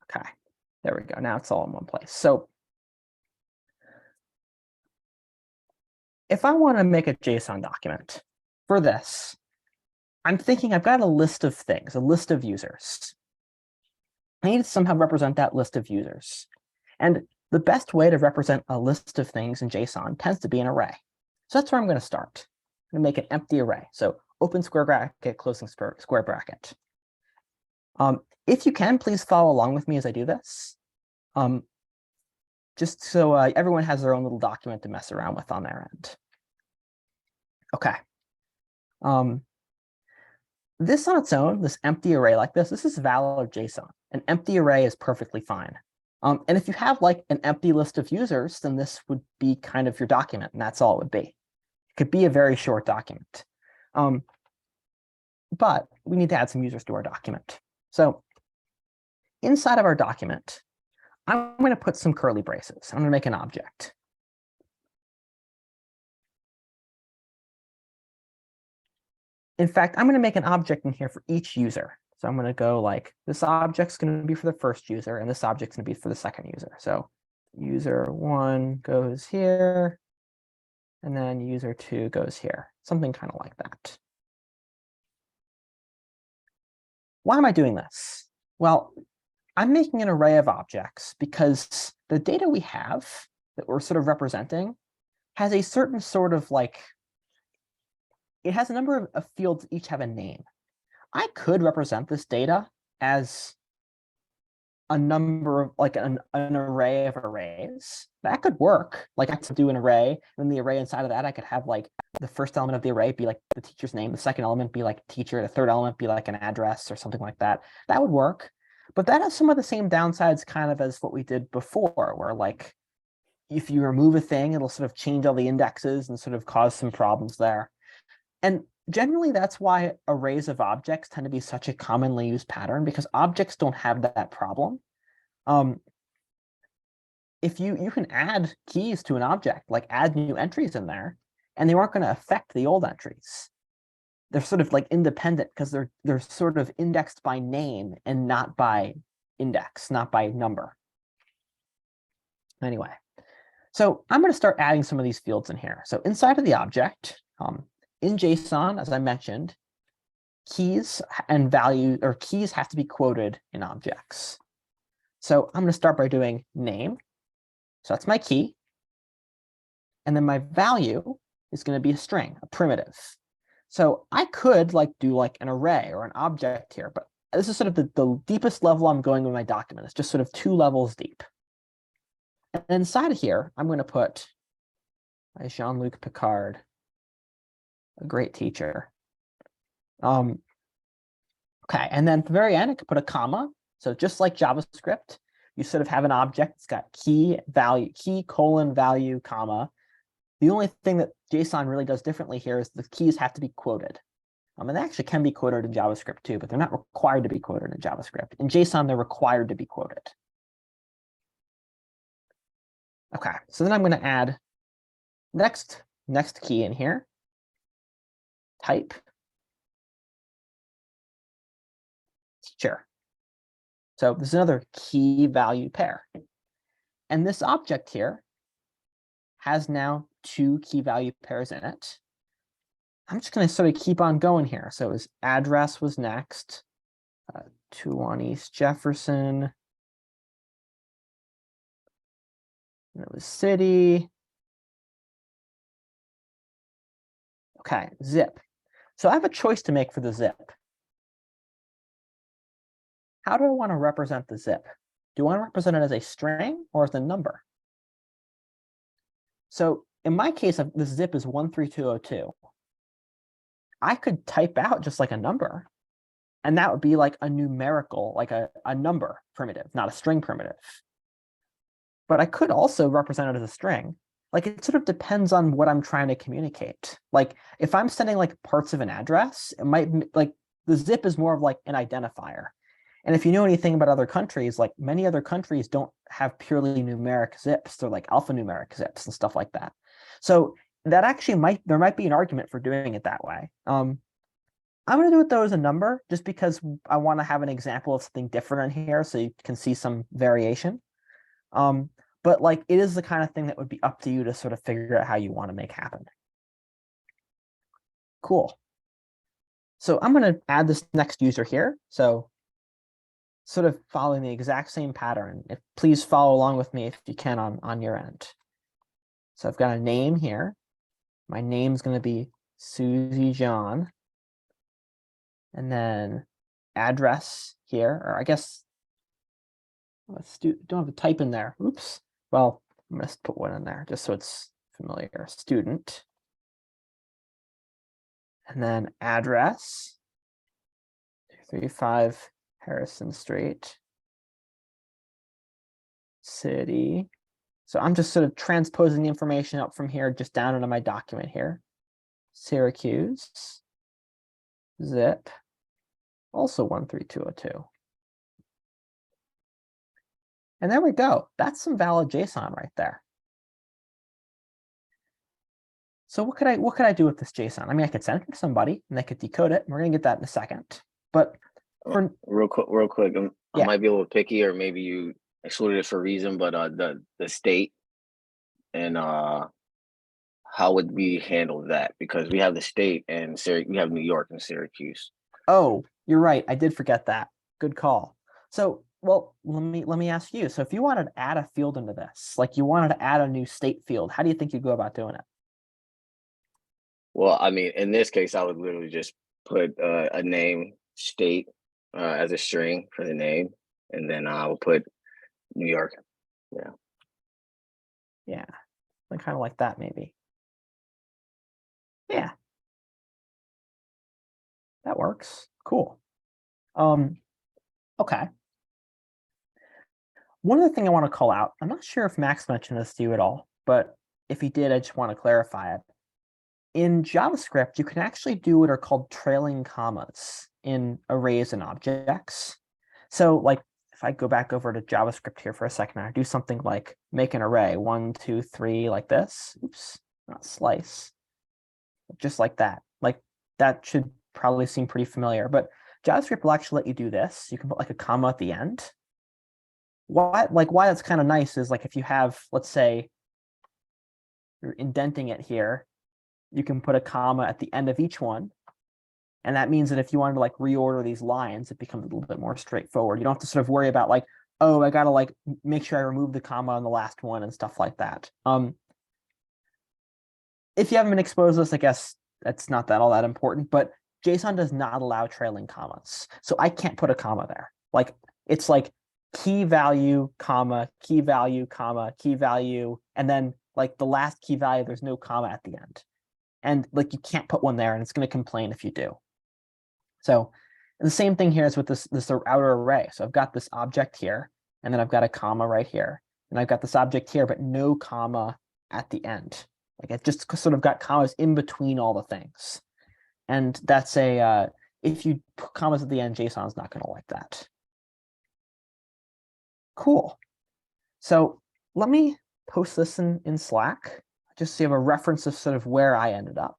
Okay, there we go. Now it's all in one place. So if I want to make a JSON document for this, I'm thinking I've got a list of things, a list of users. I need to somehow represent that list of users. And the best way to represent a list of things in JSON tends to be an array. So that's where I'm going to start. I'm going to make an empty array. So open square bracket, closing square bracket. If you can, please follow along with me as I do this. Just so everyone has their own little document to mess around with on their end. Okay. This on its own, this empty array like this is valid JSON. An empty array is perfectly fine. And if you have like an empty list of users, then this would be kind of your document, and that's all it would be. It could be a very short document. But we need to add some users to our document. So inside of our document, I'm going to put some curly braces. I'm going to make an object. In fact, I'm going to make an object in here for each user. So I'm going to go like, this object's going to be for the first user, and this object's going to be for the second user. So user 1 goes here, and then user 2 goes here. Something kind of like that. Why am I doing this? Well, I'm making an array of objects because the data we have that we're sort of representing has a certain sort of like, it has a number of fields that each have a name. I could represent this data as a number of like an array of arrays. That could work. Like I could do an array, and then the array inside of that, I could have like the first element of the array be like the teacher's name, the second element be like teacher, the third element be like an address or something like that. That would work. But that has some of the same downsides kind of as what we did before, where like if you remove a thing, it'll sort of change all the indexes and sort of cause some problems there. And generally, that's why arrays of objects tend to be such a commonly used pattern, because objects don't have that problem. If you can add keys to an object, like add new entries in there, and they aren't going to affect the old entries. They're sort of like independent because they're sort of indexed by name and not by index, not by number. Anyway, so I'm going to start adding some of these fields in here. So inside of the object, in JSON, as I mentioned, keys and value or keys have to be quoted in objects. So I'm going to start by doing name. So that's my key. And then my value is going to be a string, a primitive. So I could like do like an array or an object here, but this is sort of the deepest level I'm going with my document. It's just sort of 2 levels deep. And inside of here, I'm going to put Jean-Luc Picard, a great teacher. Okay, and then at the very end, I could put a comma. So just like JavaScript, you sort of have an object. It's got key, value, key, colon, value, comma. The only thing that JSON really does differently here is the keys have to be quoted. And they actually can be quoted in JavaScript too, but they're not required to be quoted in JavaScript. In JSON, they're required to be quoted. Okay, so then I'm going to add next key in here. Type teacher. So this is another key value pair. And this object here has now 2 key value pairs in it. I'm just going to sort of keep on going here. So his address was next, 21 East Jefferson. And it was city. Okay, zip. So I have a choice to make for the zip. How do I want to represent the zip? Do I want to represent it as a string or as a number? So in my case, the zip is 13202. I could type out just like a number, and that would be like a numerical, like a number primitive, not a string primitive. But I could also represent it as a string. Like it sort of depends on what I'm trying to communicate. Like if I'm sending like parts of an address, it might like the zip is more of like an identifier. And if you know anything about other countries, like many other countries don't have purely numeric zips. They're like alphanumeric zips and stuff like that. So that actually there might be an argument for doing it that way. I'm going to do it though as a number, just because I want to have an example of something different in here so you can see some variation. But like it is the kind of thing that would be up to you to sort of figure out how you want to make happen. Cool. So I'm going to add this next user here. So sort of following the exact same pattern. Please follow along with me if you can on your end. So I've got a name here. My name's going to be Susie John. And then address here, or I guess don't have a type in there. Oops. Well, I'm going to put one in there just so it's familiar. Student. And then address, 235 Harrison Street. City. So I'm just sort of transposing the information up from here just down into my document here. Syracuse. Zip. Also 13202. And there we go. That's some valid JSON right there. So what could I do with this JSON? I mean, I could send it to somebody and they could decode it. We're gonna get that in a second. But for real quick, I Yeah. might be a little picky, or maybe you excluded it for a reason, but the state and how would we handle that? Because we have the state and we have New York and Syracuse. Oh, you're right. I did forget that. Good call. So, well, let me ask you. So if you wanted to add a field into this, like you wanted to add a new state field, how do you think you'd go about doing it? Well, I mean, in this case, I would literally just put a name, state as a string for the name, and then I will put New York. Yeah, kind of like that, maybe. Yeah, that works. Cool. Okay. One other thing I want to call out, I'm not sure if Max mentioned this to you at all, but if he did, I just want to clarify it. In JavaScript, you can actually do what are called trailing commas in arrays and objects. So like if I go back over to JavaScript here for a second, I do something like make an array 1, 2, 3 like this. Oops, not slice. Just like that. Like that should probably seem pretty familiar, but JavaScript will actually let you do this. You can put like a comma at the end. Why that's kind of nice is like if you have, let's say, you're indenting it here, you can put a comma at the end of each one. And that means that if you wanted to like reorder these lines, it becomes a little bit more straightforward. You don't have to sort of worry about like, oh, I gotta like make sure I remove the comma on the last one and stuff like that. If you haven't been exposed to this, I guess that's not all that important, but JSON does not allow trailing commas. So I can't put a comma there. Like it's like key value, comma, key value, comma, key value, and then like the last key value, there's no comma at the end. And like you can't put one there and it's going to complain if you do. So the same thing here is with this outer array. So I've got this object here, and then I've got a comma right here. And I've got this object here, but no comma at the end. Like it just sort of got commas in between all the things. And that's if you put commas at the end, JSON is not going to like that. Cool. So let me post this in Slack, just so you have a reference of sort of where I ended up.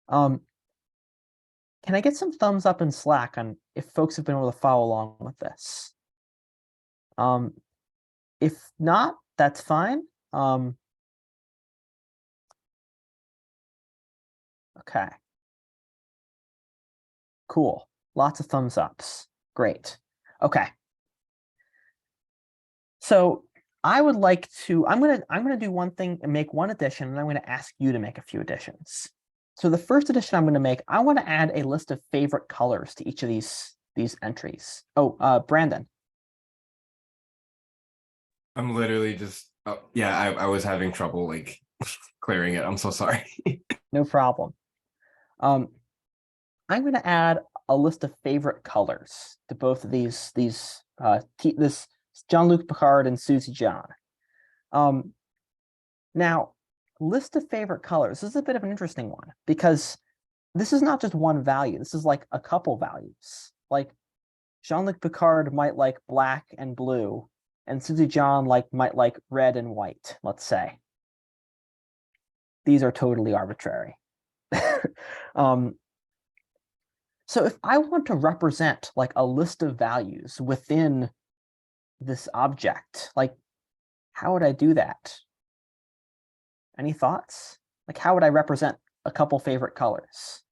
Can I get some thumbs up in Slack on if folks have been able to follow along with this? If not, that's fine. Okay. Cool. Lots of thumbs ups. Great. Okay. So I would like to, I'm gonna do one thing and make one addition, and I'm gonna ask you to make a few additions. So the first addition I'm gonna make, I want to add a list of favorite colors to each of these entries. Oh, Brandon. I'm literally just, yeah, I was having trouble like clearing it. I'm so sorry. No problem. I'm gonna add a list of favorite colors to both of this Jean-Luc Picard and Susie John. Now, list of favorite colors. This is a bit of an interesting one because this is not just one value. This is like a couple values. Like Jean-Luc Picard might like black and blue, and Susie John might like red and white, let's say. these are totally arbitrary. So if I want to represent like a list of values within this object, like how would I do that? Any thoughts? Like how would I represent a couple favorite colors?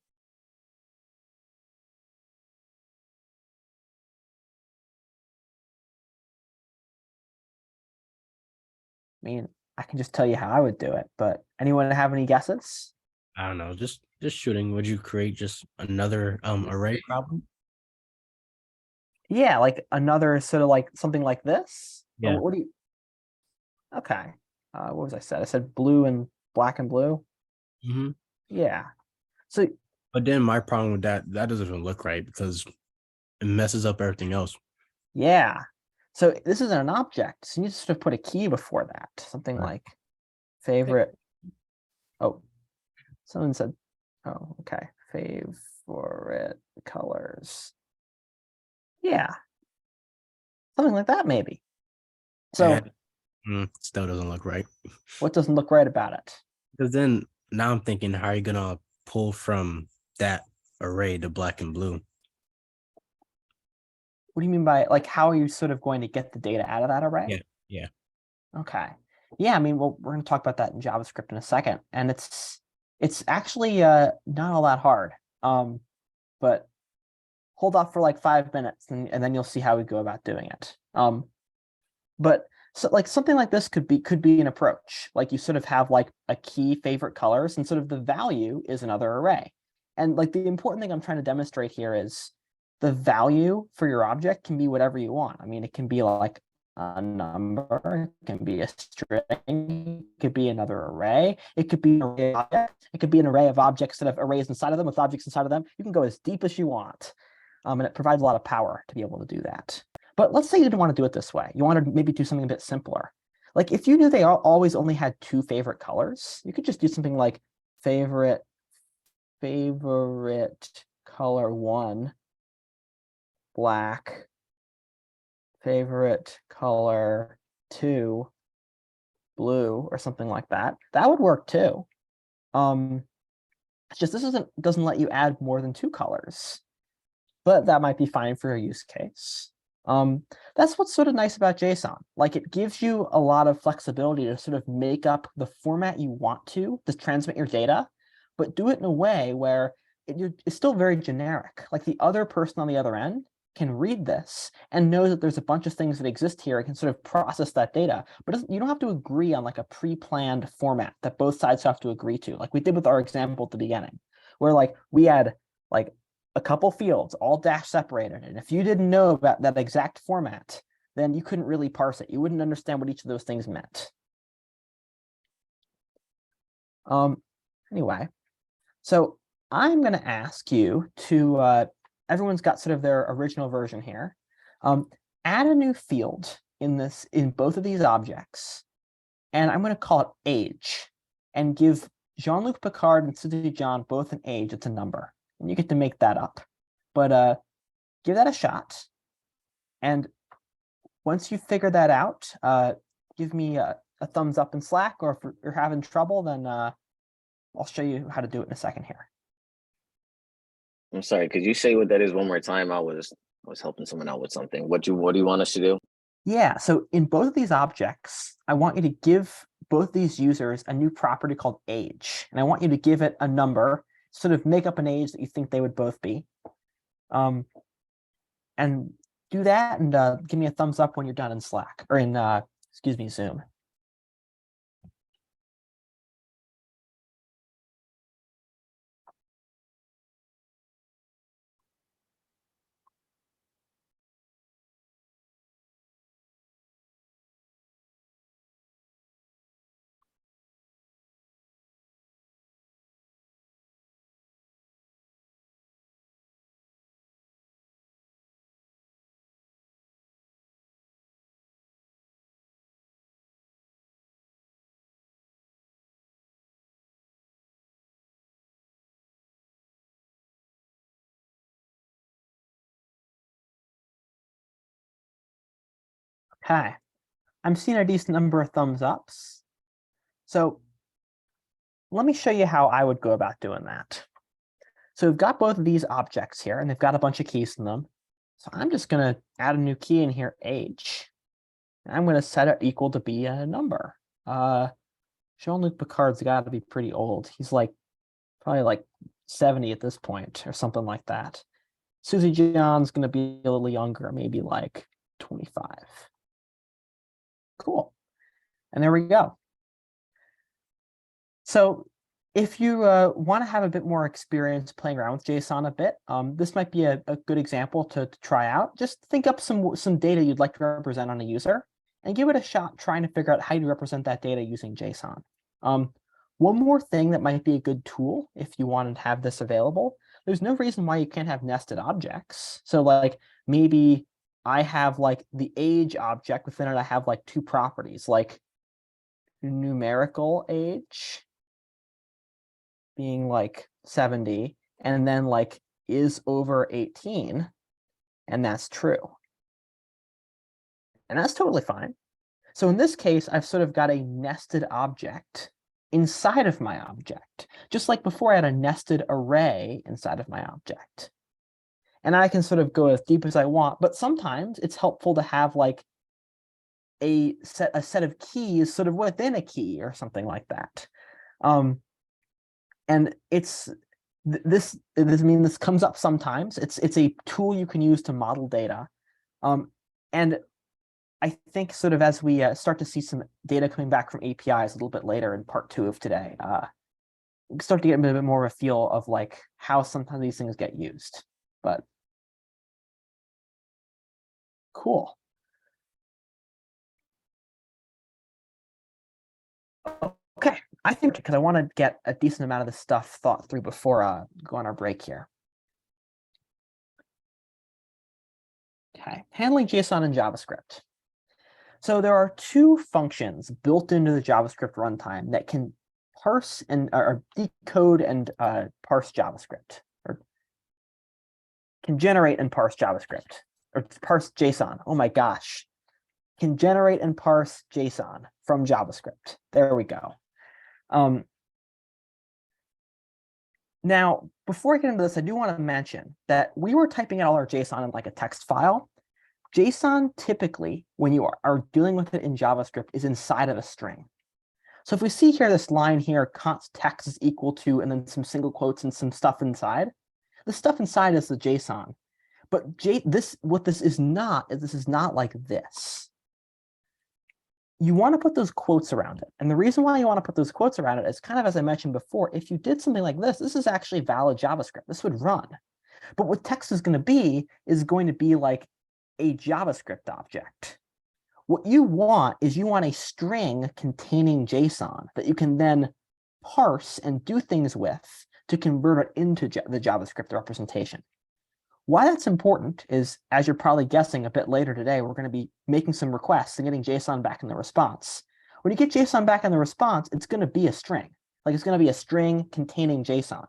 I mean, I can just tell you how I would do it, but anyone have any guesses? I don't know, just shooting. Would you create just another array problem? Yeah, like another sort of like something like this. Or Yeah. what do you? Okay. What was I said? I said blue and black and blue. Hmm. Yeah. So But then my problem with that doesn't even look right because it messes up everything else. yeah. So this isn't an object. So you need to sort of put a key before that. Something Right. like favorite. Oh, someone said, oh, okay. Favorite colors. Yeah. Something like that, maybe. So Still doesn't look right. what doesn't look right about it? Because then now I'm thinking, how are you gonna pull from that array the black and blue? What do you mean by like how are you sort of going to get the data out of that array? Yeah, yeah. Okay. Yeah, I mean, well, we're going to talk about that in JavaScript in a second, and it's actually not all that hard. But hold off for like 5 minutes, and then you'll see how we go about doing it. But so like something like this could be an approach. Like you sort of have like a key favorite colors, and sort of the value is another array. And like the important thing I'm trying to demonstrate here is the value for your object can be whatever you want. I mean, it can be like a number, it can be a string, it could be another array, it could be an array of objects, it could be an array of objects that have arrays inside of them with objects inside of them. You can go as deep as you want. And it provides a lot of power to be able to do that. But let's say you didn't want to do it this way. You want to maybe do something a bit simpler. Like if you knew they always only had two favorite colors, you could just do something like favorite color 1, black, favorite color 2, blue, or something like that. That would work too. It's just this doesn't let you add more than 2 colors, but that might be fine for a use case. That's what's sort of nice about JSON. Like it gives you a lot of flexibility to sort of make up the format you want to transmit your data, but do it in a way where it's still very generic. Like the other person on the other end can read this and know that there's a bunch of things that exist here and can sort of process that data, but you don't have to agree on like a pre-planned format that both sides have to agree to, like we did with our example at the beginning, where like we had like a couple fields all dash separated, and if you didn't know about that exact format, then you couldn't really parse it. You wouldn't understand what each of those things meant. Anyway, so I'm going to ask you to, everyone's got sort of their original version here. Add a new field in both of these objects, and I'm going to call it age, and give Jean-Luc Picard and Suzy John both an age. It's a number, and you get to make that up. But give that a shot, and once you figure that out, give me a thumbs up in Slack, or if you're having trouble, then I'll show you how to do it in a second here. I'm sorry, could you say what that is one more time? I was helping someone out with something. What do you want us to do? Yeah, so in both of these objects, I want you to give both these users a new property called age, and I want you to give it a number, sort of make up an age that you think they would both be. And do that, and give me a thumbs up when you're done in Slack, or in, excuse me, Zoom. Okay, I'm seeing a decent number of thumbs ups. So let me show you how I would go about doing that. So we've got both of these objects here, and they've got a bunch of keys in them. So I'm just going to add a new key in here, age. And I'm going to set it equal to be a number. Jean-Luc Picard's got to be pretty old. He's like probably like 70 at this point or something like that. Susie John's going to be a little younger, maybe like 25. Cool. And there we go. So if you want to have a bit more experience playing around with JSON a bit, this might be a good example to try out. Just think up some data you'd like to represent on a user and give it a shot trying to figure out how you represent that data using JSON. One more thing that might be a good tool if you want to have this available, there's no reason why you can't have nested objects. So like maybe I have like the age object, within it I have like two properties, like numerical age being like 70, and then like is over 18, and that's true. And that's totally fine. So in this case, I've sort of got a nested object inside of my object, just like before I had a nested array inside of my object. And I can sort of go as deep as I want, but sometimes it's helpful to have like a set of keys sort of within a key or something like that. And it's this comes up sometimes. It's a tool you can use to model data. And I think sort of as we start to see some data coming back from APIs a little bit later in part 2 of today, we start to get a bit more of a feel of like how sometimes these things get used. But cool. Okay, I think because I want to get a decent amount of this stuff thought through before go on our break here. Okay, handling JSON in JavaScript. So there are two functions built into the JavaScript runtime that can parse and or decode and parse JavaScript, or can generate and parse JavaScript, or parse JSON. Oh my gosh, can generate and parse JSON from JavaScript. There we go. Now, before I get into this, I do want to mention that we were typing out all our JSON in like a text file. JSON typically, when you are dealing with it in JavaScript, is inside of a string. So if we see here this line here, const text is equal to, and then some single quotes and some stuff inside, the stuff inside is the JSON. But what this is not like this. You want to put those quotes around it. And the reason why you want to put those quotes around it is kind of, as I mentioned before, if you did something like this, this is actually valid JavaScript. This would run. But what text is going to be like a JavaScript object. What you want is a string containing JSON that you can then parse and do things with to convert it into the JavaScript representation. Why that's important is, as you're probably guessing a bit later today, we're going to be making some requests and getting JSON back in the response. When you get JSON back in the response, it's going to be a string. Like it's going to be a string containing JSON.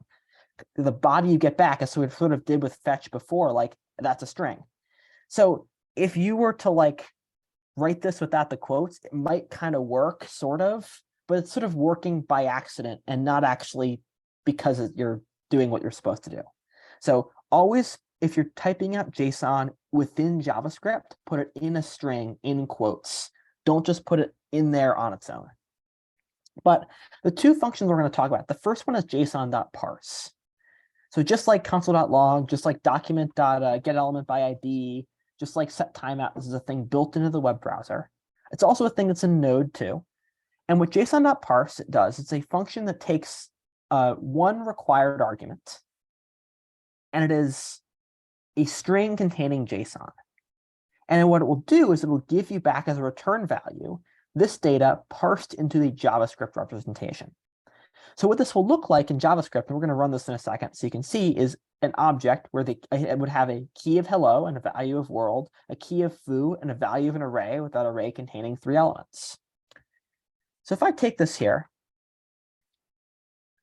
The body you get back, as we sort of did with fetch before, like that's a string. So if you were to like write this without the quotes, it might kind of work, sort of, but it's sort of working by accident and not actually because you're doing what you're supposed to do. So always, if you're typing out JSON within JavaScript, put it in a string in quotes. Don't just put it in there on its own. But the two functions we're going to talk about, the first one is JSON.parse. So just like console.log, just like document.getElementById, just like set timeout, this is a thing built into the web browser. It's also a thing that's in Node too. And what JSON.parse does, it's a function that takes one required argument, and it is a string containing JSON. And what it will do is it will give you back as a return value this data parsed into the JavaScript representation. So what this will look like in JavaScript, and we're going to run this in a second so you can see, is an object where it would have a key of hello and a value of world, a key of foo, and a value of an array, with that array containing 3 elements. So if I take this here,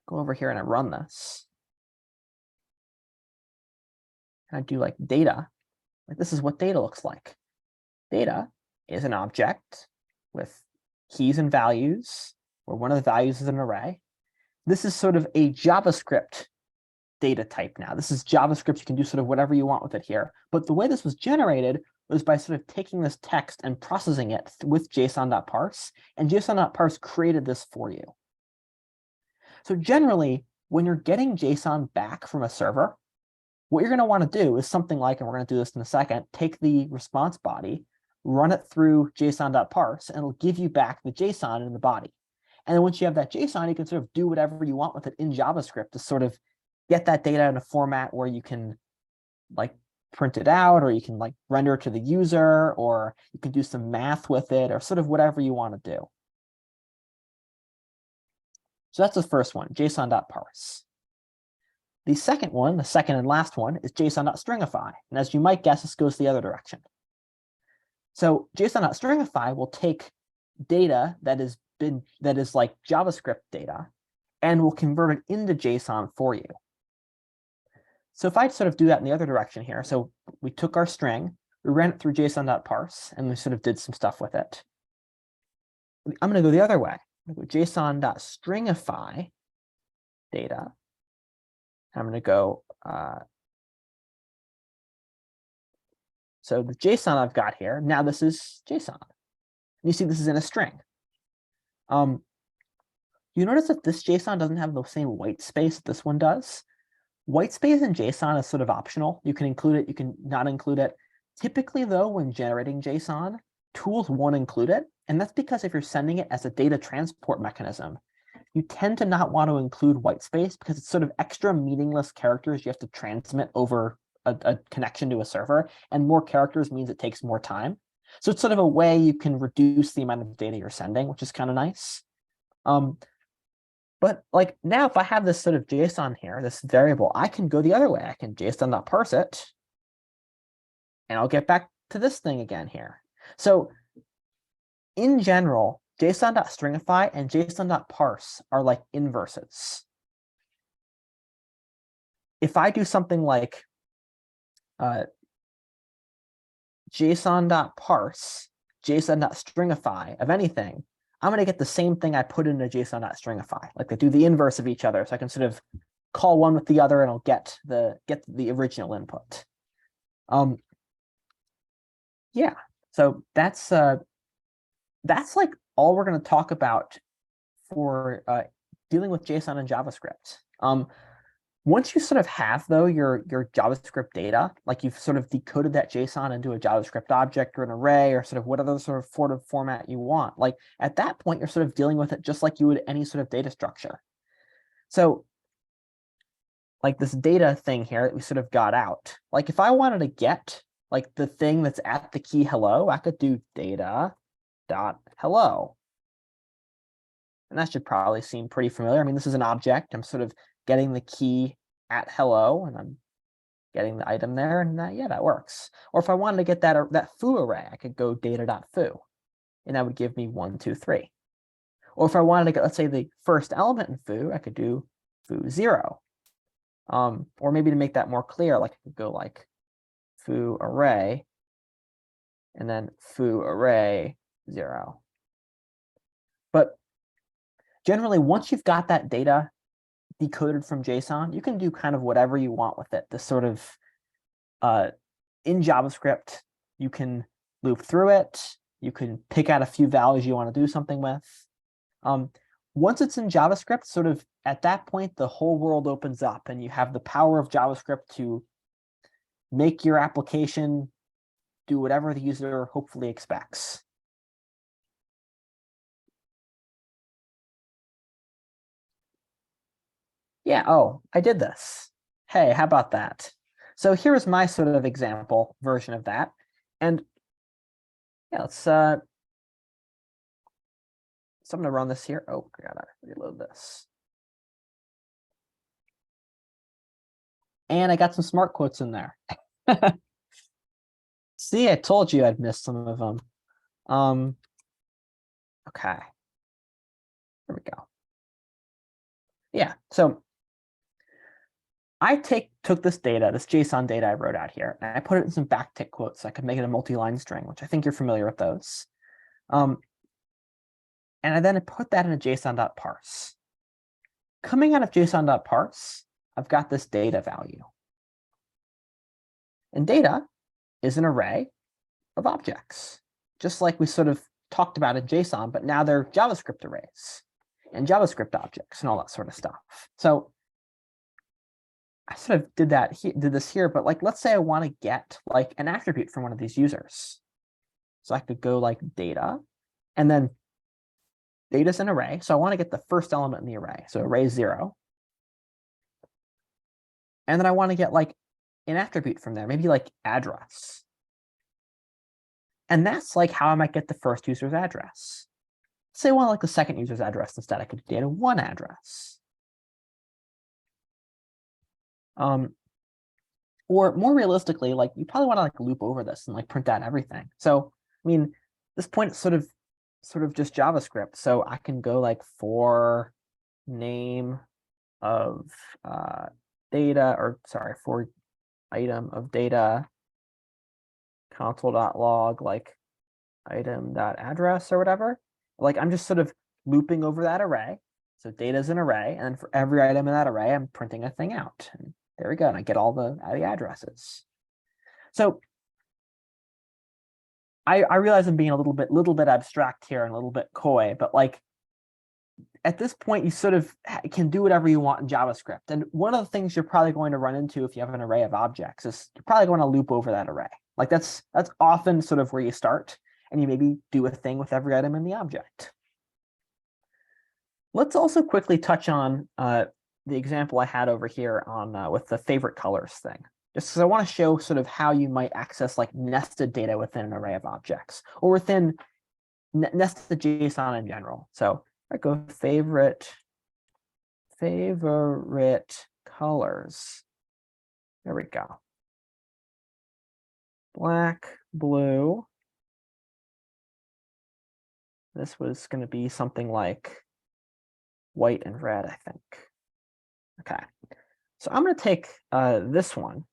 go over here and I run this, and I do like data, like this is what data looks like. Data is an object with keys and values, where one of the values is an array. this is sort of a JavaScript data type now. This is JavaScript. You can do sort of whatever you want with it here. But the way this was generated was by sort of taking this text and processing it with JSON.parse, and JSON.parse created this for you. So generally, when you're getting JSON back from a server, what you're going to want to do is something like, and we're going to do this in a second, take the response body, run it through JSON.parse, and it'll give you back the JSON in the body. And then once you have that JSON, you can sort of do whatever you want with it in JavaScript to sort of get that data in a format where you can like print it out, or you can like render it to the user, or you can do some math with it, or sort of whatever you want to do. So that's the first one, JSON.parse. The second one, the second and last one, is JSON.stringify. And as you might guess, this goes the other direction. So JSON.stringify will take data that is like JavaScript data and will convert it into JSON for you. So if I sort of do that in the other direction here, so we took our string, we ran it through JSON.parse, and we sort of did some stuff with it. I'm going to go the other way. I'm going to go JSON.stringify data. I'm going to go, so the JSON I've got here, now this is JSON. You see this is in a string. You notice that this JSON doesn't have the same white space that this one does. White space in JSON is sort of optional. You can include it, you can not include it. Typically, though, when generating JSON, tools won't include it. And that's because if you're sending it as a data transport mechanism, you tend to not want to include white space because it's sort of extra meaningless characters you have to transmit over a connection to a server. And more characters means it takes more time. So it's sort of a way you can reduce the amount of data you're sending, which is kind of nice. But like now, if I have this sort of JSON here, this variable, I can go the other way. I can JSON.parse it, and I'll get back to this thing again here. So in general, JSON.stringify and JSON.parse are like inverses. If I do something like JSON.parse, JSON.stringify of anything, I'm going to get the same thing I put into JSON.stringify. Like they do the inverse of each other. So I can sort of call one with the other and I'll get the original input. Yeah, so that's like all we're going to talk about for dealing with JSON and JavaScript. Once you sort of have, though, your JavaScript data, like you've sort of decoded that JSON into a JavaScript object or an array or sort of whatever sort of format you want, like at that point, you're sort of dealing with it just like you would any sort of data structure. So like this data thing here that we sort of got out, like if I wanted to get like the thing that's at the key hello, I could do data.hello. And that should probably seem pretty familiar. I mean, this is an object. I'm sort of getting the key at hello, and I'm getting the item there, and yeah, that works. Or if I wanted to get that foo array, I could go data.foo, and that would give me 1, 2, 3. Or if I wanted to get, let's say, the first element in foo, I could do foo 0. Or maybe to make that more clear, like I could go like foo array, and then foo array 0. But generally, once you've got that data decoded from JSON, you can do kind of whatever you want with it. This sort of in JavaScript, you can loop through it. You can pick out a few values you want to do something with. Once it's in JavaScript, sort of at that point, the whole world opens up and you have the power of JavaScript to make your application do whatever the user hopefully expects. Yeah, oh, I did this. Hey, how about that? So here's my sort of example version of that. And yeah, let's so I'm gonna run this here. Oh, I gotta reload this. And I got some smart quotes in there. See, I told you I'd missed some of them. Okay. There we go. Yeah, so I took this data, this JSON data I wrote out here, and I put it in some backtick quotes so I could make it a multi-line string, which I think you're familiar with those. And I then put that in a JSON.parse. coming out of JSON.parse, I've got this data value. And data is an array of objects, just like we sort of talked about in JSON, but now they're JavaScript arrays and JavaScript objects and all that sort of stuff. So I sort of did this here, but like, let's say I want to get like an attribute from one of these users. So I could go like data, and then data is an array. So I want to get the first element in the array. So array 0. And then I want to get like an attribute from there, maybe like address. And that's like how I might get the first user's address. Say I want like the second user's address instead. I could do data 1 address. Or more realistically, like you probably want to like loop over this and like print out everything. So, I mean, this point is sort of just JavaScript. So I can go like for name of data, or sorry, for item of data console.log like item.address or whatever. Like I'm just sort of looping over that array. So data is an array, and then for every item in that array, I'm printing a thing out. And there we go, and I get all the addresses. So I realize I'm being a little bit abstract here and a little bit coy, but like at this point, you sort of can do whatever you want in JavaScript. And one of the things you're probably going to run into if you have an array of objects is you're probably going to loop over that array. Like that's often sort of where you start, and you maybe do a thing with every item in the object. Let's also quickly touch on the example I had over here on with the favorite colors thing, just because I want to show sort of how you might access like nested data within an array of objects, or within nested JSON in general. So I go favorite colors. There we go. Black, blue. This was going to be something like white and red, I think. Okay, so I'm going to take this one.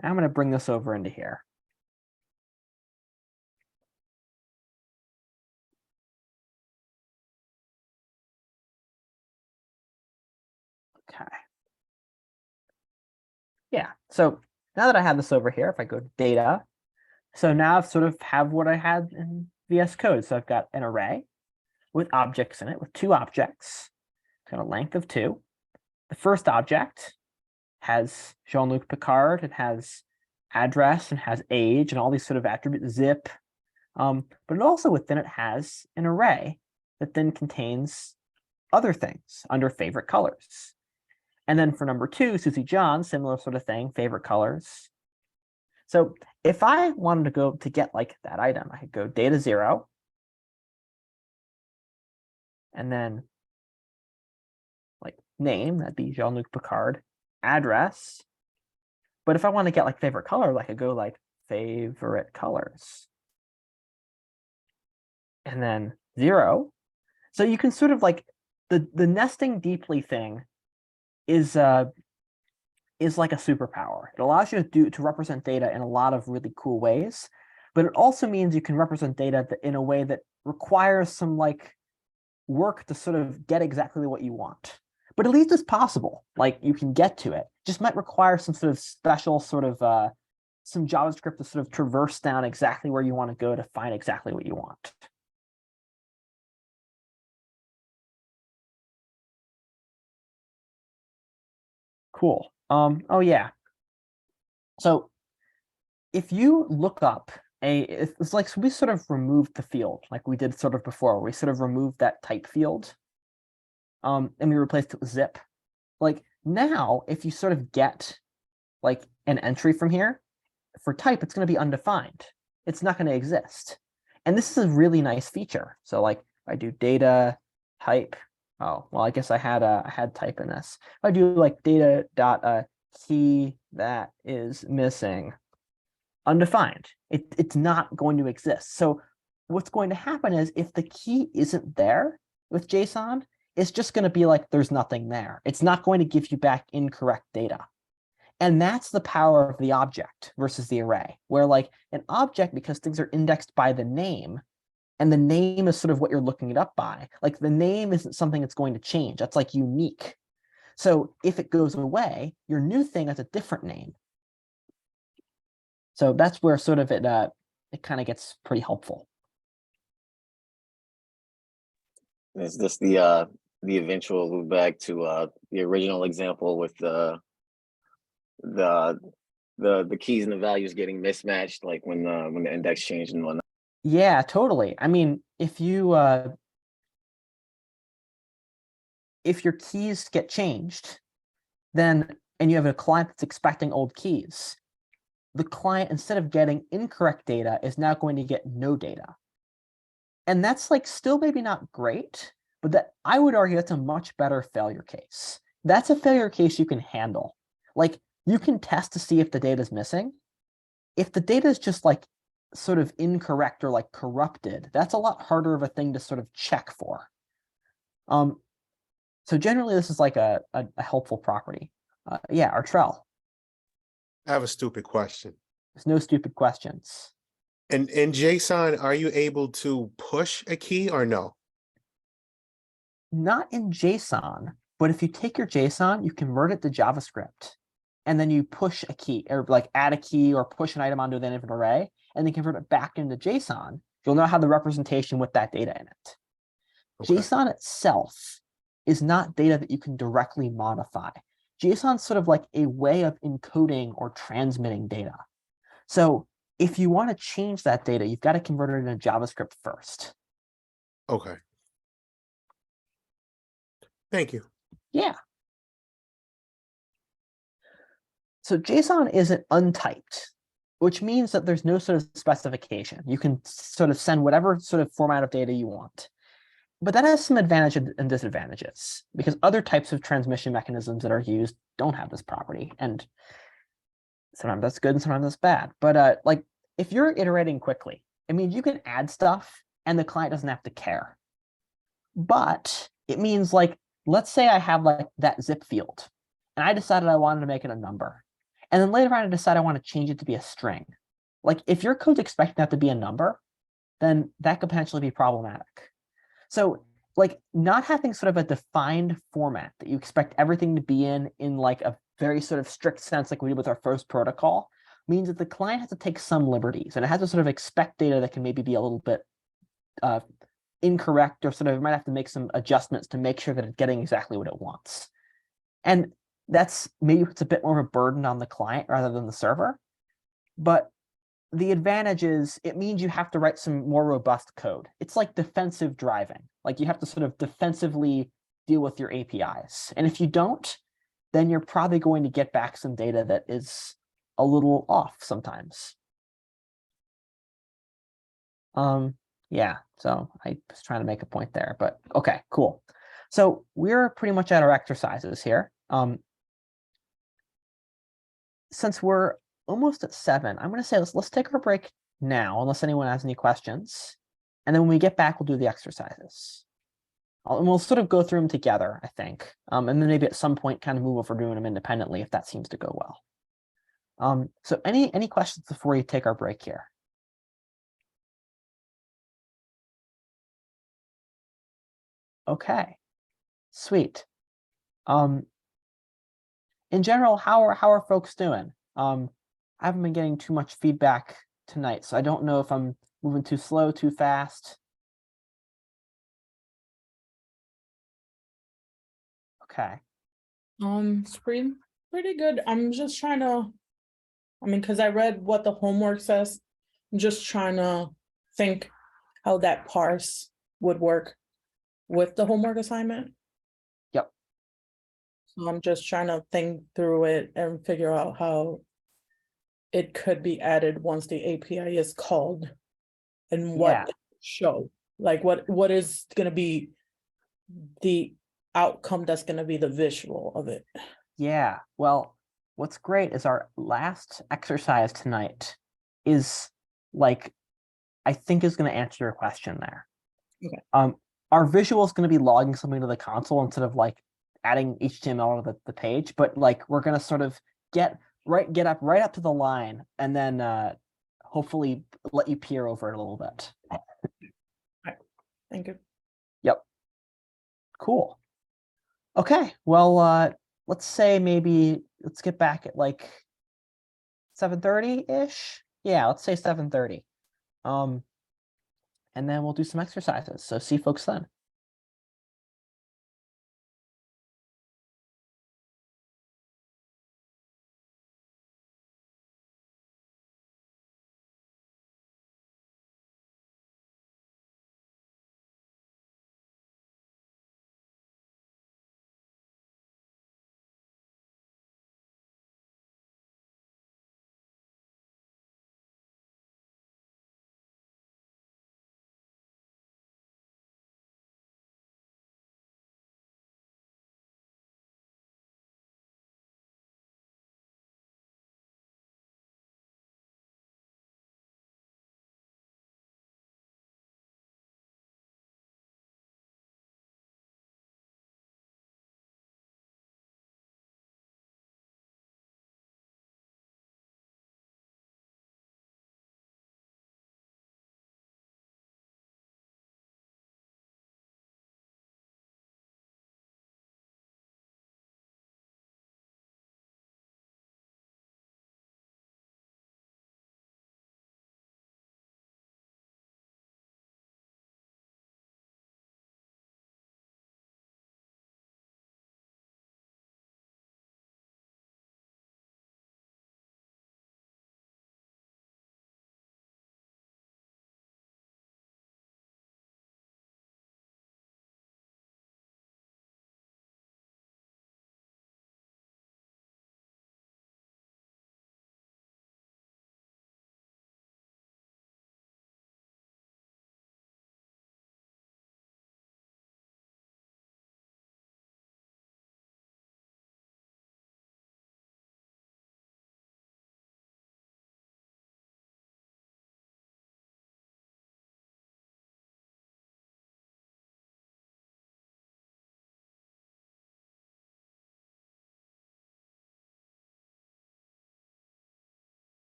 I'm going to bring this over into here. Okay. Yeah, so now that I have this over here, if I go to data, so now I've sort of have what I had in VS Code. So I've got an array with objects in it, with 2 objects. It's got a length of 2. The first object has Jean-Luc Picard, it has address, and has age, and all these sort of attributes, zip. But it also within it has an array that then contains other things under favorite colors. And then for number 2, Susie John, similar sort of thing, favorite colors. So if I wanted to go to get like that item, I could go data 0, and then like name, that'd be Jean-Luc Picard, address. But if I want to get like favorite color, I could go like favorite colors, and then 0. So you can sort of like the nesting deeply thing is like a superpower. It allows you to represent data in a lot of really cool ways, but it also means you can represent data in a way that requires some like work to sort of get exactly what you want. But at least it's possible. Like you can get to it. Just might require some sort of special sort of some JavaScript to sort of traverse down exactly where you want to go to find exactly what you want. Cool. Oh yeah. So if you look up it's like we sort of removed the field like we did sort of before. We sort of removed that type field. And we replaced it with zip. Like now, if you sort of get like an entry from here, for type, it's going to be undefined. It's not going to exist. And this is a really nice feature. So like I do data type. Oh, well, I guess I had type in this. If I do like data dot key that is missing, undefined, it's not going to exist. So what's going to happen is if the key isn't there with JSON, it's just going to be like there's nothing there. It's not going to give you back incorrect data. And that's the power of the object versus the array, where like an object, because things are indexed by the name, And the name is sort of what you're looking it up by. Like the name isn't something that's going to change. That's like unique. So if it goes away, your new thing has a different name. So that's where sort of it kind of gets pretty helpful. Is this the eventual loop back to the original example with the keys and the values getting mismatched, like when the index changed and whatnot? Yeah, totally. I mean, if your keys get changed, then and you have a client that's expecting old keys, the client, instead of getting incorrect data, is now going to get no data. And that's like still maybe not great, but that I would argue that's a much better failure case. That's a failure case you can handle. Like you can test to see if the data is missing. If the data is just like sort of incorrect or like corrupted, that's a lot harder of a thing to sort of check for. So generally this is like a helpful property. Yeah, Artrell. I have a stupid question. There's no stupid questions. In JSON, are you able to push a key or no? Not in JSON, but if you take your JSON, you convert it to JavaScript, and then you push a key or like add a key or push an item onto an infinite array, and then convert it back into JSON, you'll now have the representation with that data in it. Okay. JSON itself is not data that you can directly modify. JSON's sort of like a way of encoding or transmitting data. So if you want to change that data, you've got to convert it into JavaScript first. Okay. Thank you. Yeah. So JSON isn't untyped, which means that there's no sort of specification. You can sort of send whatever sort of format of data you want. But that has some advantages and disadvantages because other types of transmission mechanisms that are used don't have this property. And sometimes that's good and sometimes that's bad. But like if you're iterating quickly, it means you can add stuff and the client doesn't have to care. But it means like, let's say I have like that zip field and I decided I wanted to make it a number. And then later on, I decide I want to change it to be a string. Like if your code's expecting that to be a number, then that could potentially be problematic. So like not having sort of a defined format that you expect everything to be in like a very sort of strict sense, like we did with our first protocol, means that the client has to take some liberties and it has to sort of expect data that can maybe be a little bit incorrect or sort of might have to make some adjustments to make sure that it's getting exactly what it wants. And that's maybe it's a bit more of a burden on the client rather than the server. But the advantage is it means you have to write some more robust code. It's like defensive driving. Like you have to sort of defensively deal with your APIs. And if you don't, then you're probably going to get back some data that is a little off sometimes. Yeah, so I was trying to make a point there, but okay, cool. So we're pretty much at our exercises here. Since we're almost at 7, I'm going to say let's take our break now, unless anyone has any questions. And then when we get back, we'll do the exercises. And we'll sort of go through them together, I think. And then maybe at some point kind of move over doing them independently if that seems to go well. So any questions before you take our break here? Okay, sweet. In general, how are folks doing? I haven't been getting too much feedback tonight, so I don't know if I'm moving too slow, too fast. Okay. It's pretty good. I'm just trying to, because I read what the homework says. I'm just trying to think how that parse would work with the homework assignment. Yep. So I'm just trying to think through it and figure out how it could be added once the API is called and what it show. Like what is going to be the outcome that's going to be the visual of it. Yeah, well, what's great is our last exercise tonight is like, I think is going to answer your question there. Okay. Our visual is going to be logging something to the console instead of like adding HTML to the page, but like we're going to sort of get up right up to the line and then hopefully let you peer over it a little bit. Thank you. Yep. Cool. Okay. Well, let's say maybe let's get back at like 7:30-ish. Yeah, let's say 7:30. And then we'll do some exercises. So see folks then.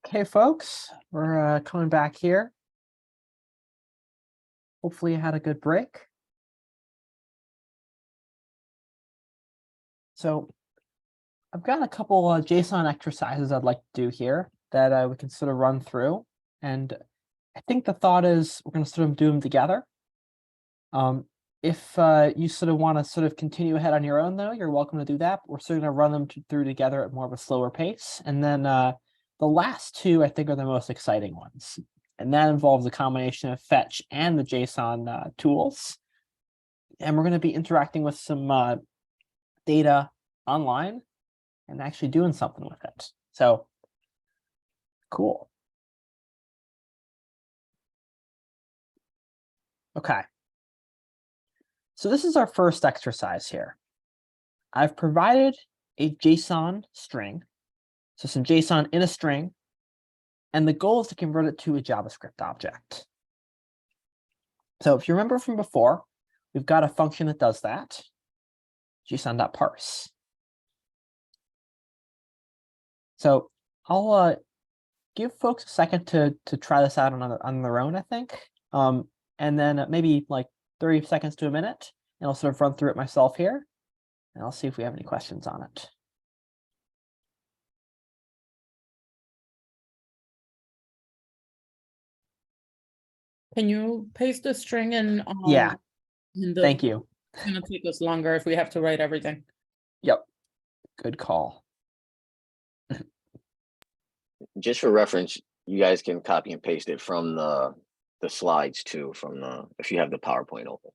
Okay, folks, we're coming back here. Hopefully you had a good break. So I've got a couple JSON exercises I'd like to do here that we can sort of run through. And I think the thought is we're going to sort of do them together. If you sort of want to sort of continue ahead on your own, though, you're welcome to do that. But we're sort of going to run them through together at more of a slower pace. And then the last two, I think, are the most exciting ones. And that involves a combination of fetch and the JSON tools. And we're going to be interacting with some data online and actually doing something with it. So cool. Okay. So this is our first exercise here. I've provided a JSON string, so some JSON in a string, and the goal is to convert it to a JavaScript object. So if you remember from before, we've got a function that does that, json.parse. So I'll give folks a second to try this out on their own, I think, and then maybe like 30 seconds to a minute, and I'll sort of run through it myself here, and I'll see if we have any questions on it. Can you paste the string in? Yeah, In the, thank you. It's gonna take us longer if we have to write everything. Yep, good call. Just for reference, you guys can copy and paste it from the slides too, from if you have the PowerPoint open.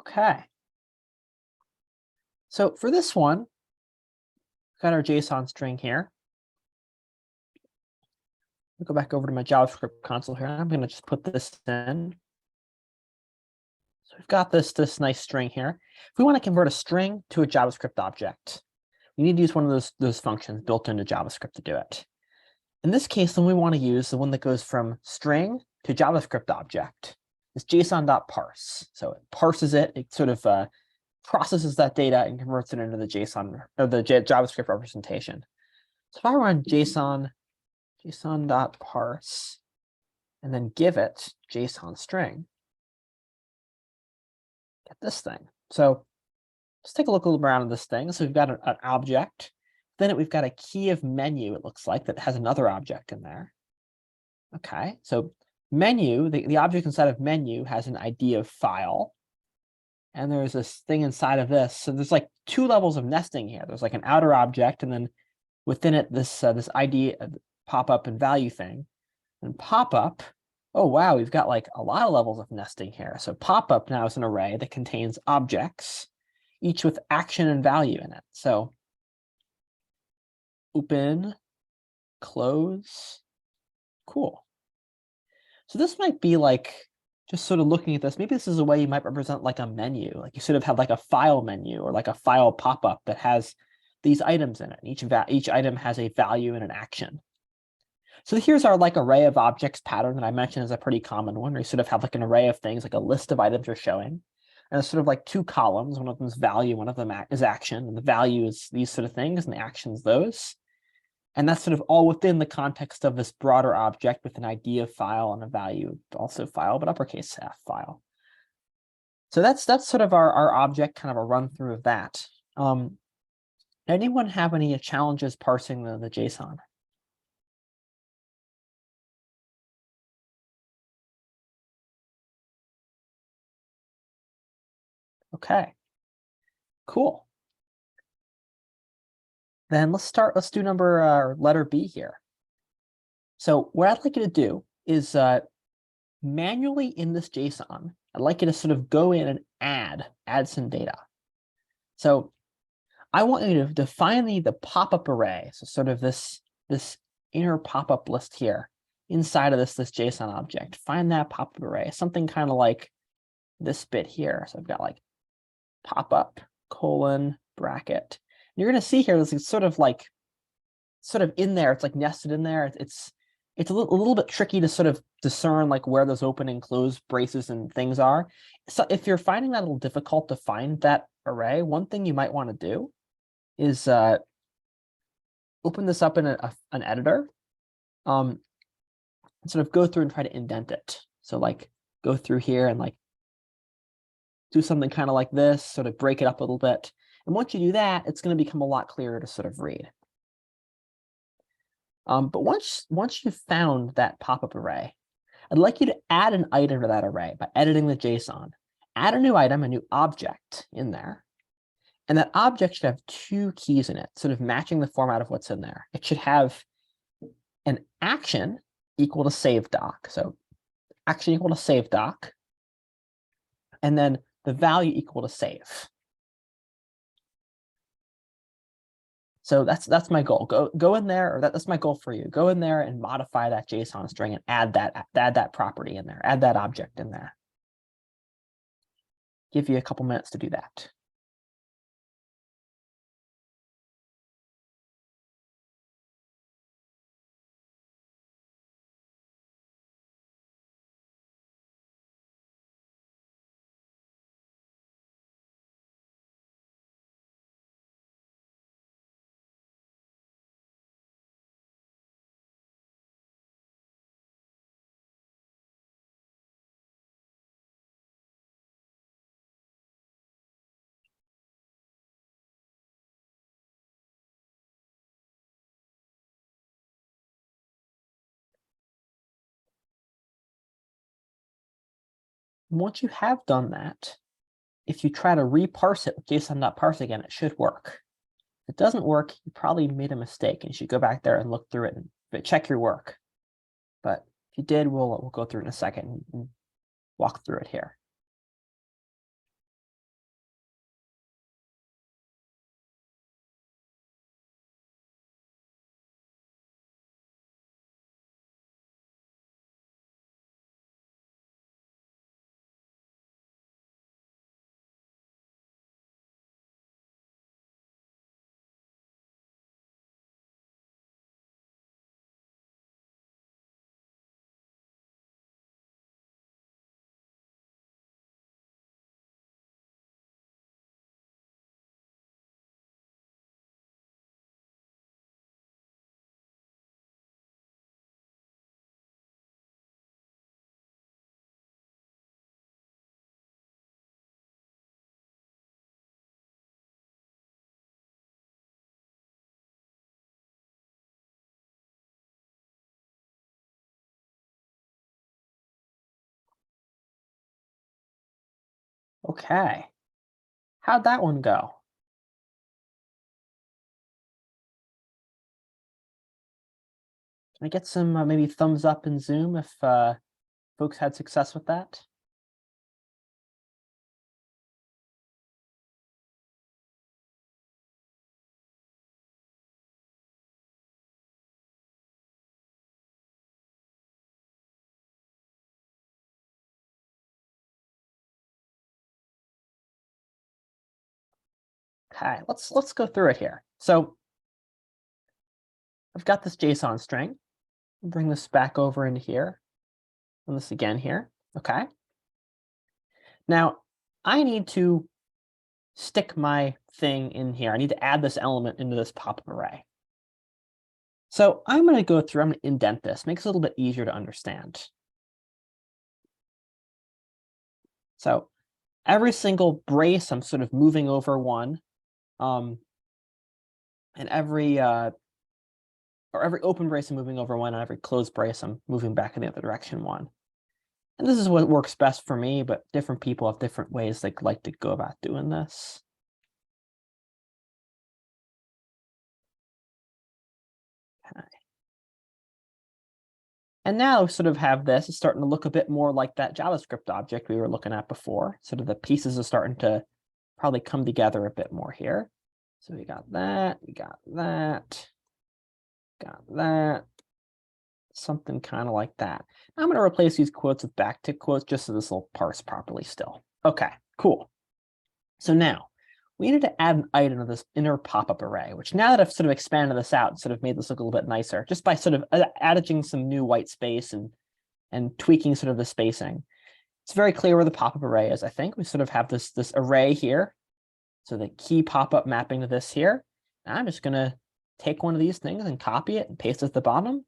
Okay. So for this one, we've got our JSON string here. I'll go back over to my JavaScript console here. I'm going to just put this in. So we've got this nice string here. If we want to convert a string to a JavaScript object, we need to use one of those functions built into JavaScript to do it. In this case, then we want to use the one that goes from string to JavaScript object. It's json.parse. So it parses it. It sort of processes that data and converts it into the JSON or the JavaScript representation. So if I run json.parse, and then give it JSON string, get this thing. So let's take a look around at this thing. So we've got an object. Then we've got a key of menu, it looks like, that has another object in there. Okay, so menu, the object inside of menu has an ID of file. And there's this thing inside of this. So there's like two levels of nesting here. There's like an outer object, and then within it, this ID pop-up and value thing. And pop-up, oh wow, we've got like a lot of levels of nesting here. So pop-up now is an array that contains objects, each with action and value in it. So open, close, cool. So this might be like, just sort of looking at this, maybe this is a way you might represent like a menu. Like you sort of have like a file menu or like a file pop-up that has these items in it. Each item has a value and an action. So here's our like array of objects pattern that I mentioned is a pretty common one, where you sort of have like an array of things, like a list of items you're showing. And it's sort of like two columns. One of them is value, one of them is action. And the value is these sort of things, and the action is those. And that's sort of all within the context of this broader object with an ID of file and a value, also file, but uppercase F file. So that's sort of our object, kind of a run through of that. Anyone have any challenges parsing the JSON? Okay, cool. Then let's do letter B here. So what I'd like you to do is manually in this JSON, I'd like you to sort of go in and add some data. So I want you to define the pop-up array. So sort of this inner pop-up list here inside of this JSON object. Find that pop-up array, something kind of like this bit here. So I've got like pop-up colon bracket. You're going to see here, this is sort of in there. It's like nested in there. It's a little bit tricky to sort of discern like where those open and close braces and things are. So if you're finding that a little difficult to find that array, one thing you might want to do is open this up in an editor, and sort of go through and try to indent it. So like go through here and like do something kind of like this, sort of break it up a little bit. And once you do that, it's going to become a lot clearer to sort of read. But once you've found that pop-up array, I'd like you to add an item to that array by editing the JSON. Add a new item, a new object in there. And that object should have 2 keys in it, sort of matching the format of what's in there. It should have an action equal to save doc. So action equal to save doc. And then the value equal to save. So that's my goal. Go in there, or that's my goal for you. Go in there and modify that JSON string and add that property in there, add that object in there. Give you a couple minutes to do that. Once you have done that, if you try to reparse it with JSON.parse again, it should work. If it doesn't work, you probably made a mistake and you should go back there and look through it and check your work. But if you did, we'll go through it in a second and walk through it here. Okay. How'd that one go? Can I get some maybe thumbs up in Zoom if folks had success with that? Okay, let's go through it here. So I've got this JSON string. I'll bring this back over into here. Run this again here. Okay. Now I need to stick my thing in here. I need to add this element into this pop-up array. So I'm going to go through, I'm going to indent this, makes it a little bit easier to understand. So every single brace, I'm sort of moving over one. And every open brace, I'm moving over one, and every closed brace, I'm moving back in the other direction one. And this is what works best for me, but different people have different ways they like to go about doing this. Okay. And now we sort of have this, it's starting to look a bit more like that JavaScript object we were looking at before. Sort of the pieces are starting to probably come together a bit more here. So we got that, got that, something kind of like that. I'm going to replace these quotes with backtick quotes just so this will parse properly still. Okay, cool. So now we needed to add an item to this inner pop-up array, which now that I've sort of expanded this out, sort of made this look a little bit nicer, just by sort of adding some new white space and tweaking sort of the spacing. It's very clear where the pop-up array is, I think. We sort of have this array here. So the key pop-up mapping to this here. And I'm just going to take one of these things and copy it and paste it at the bottom.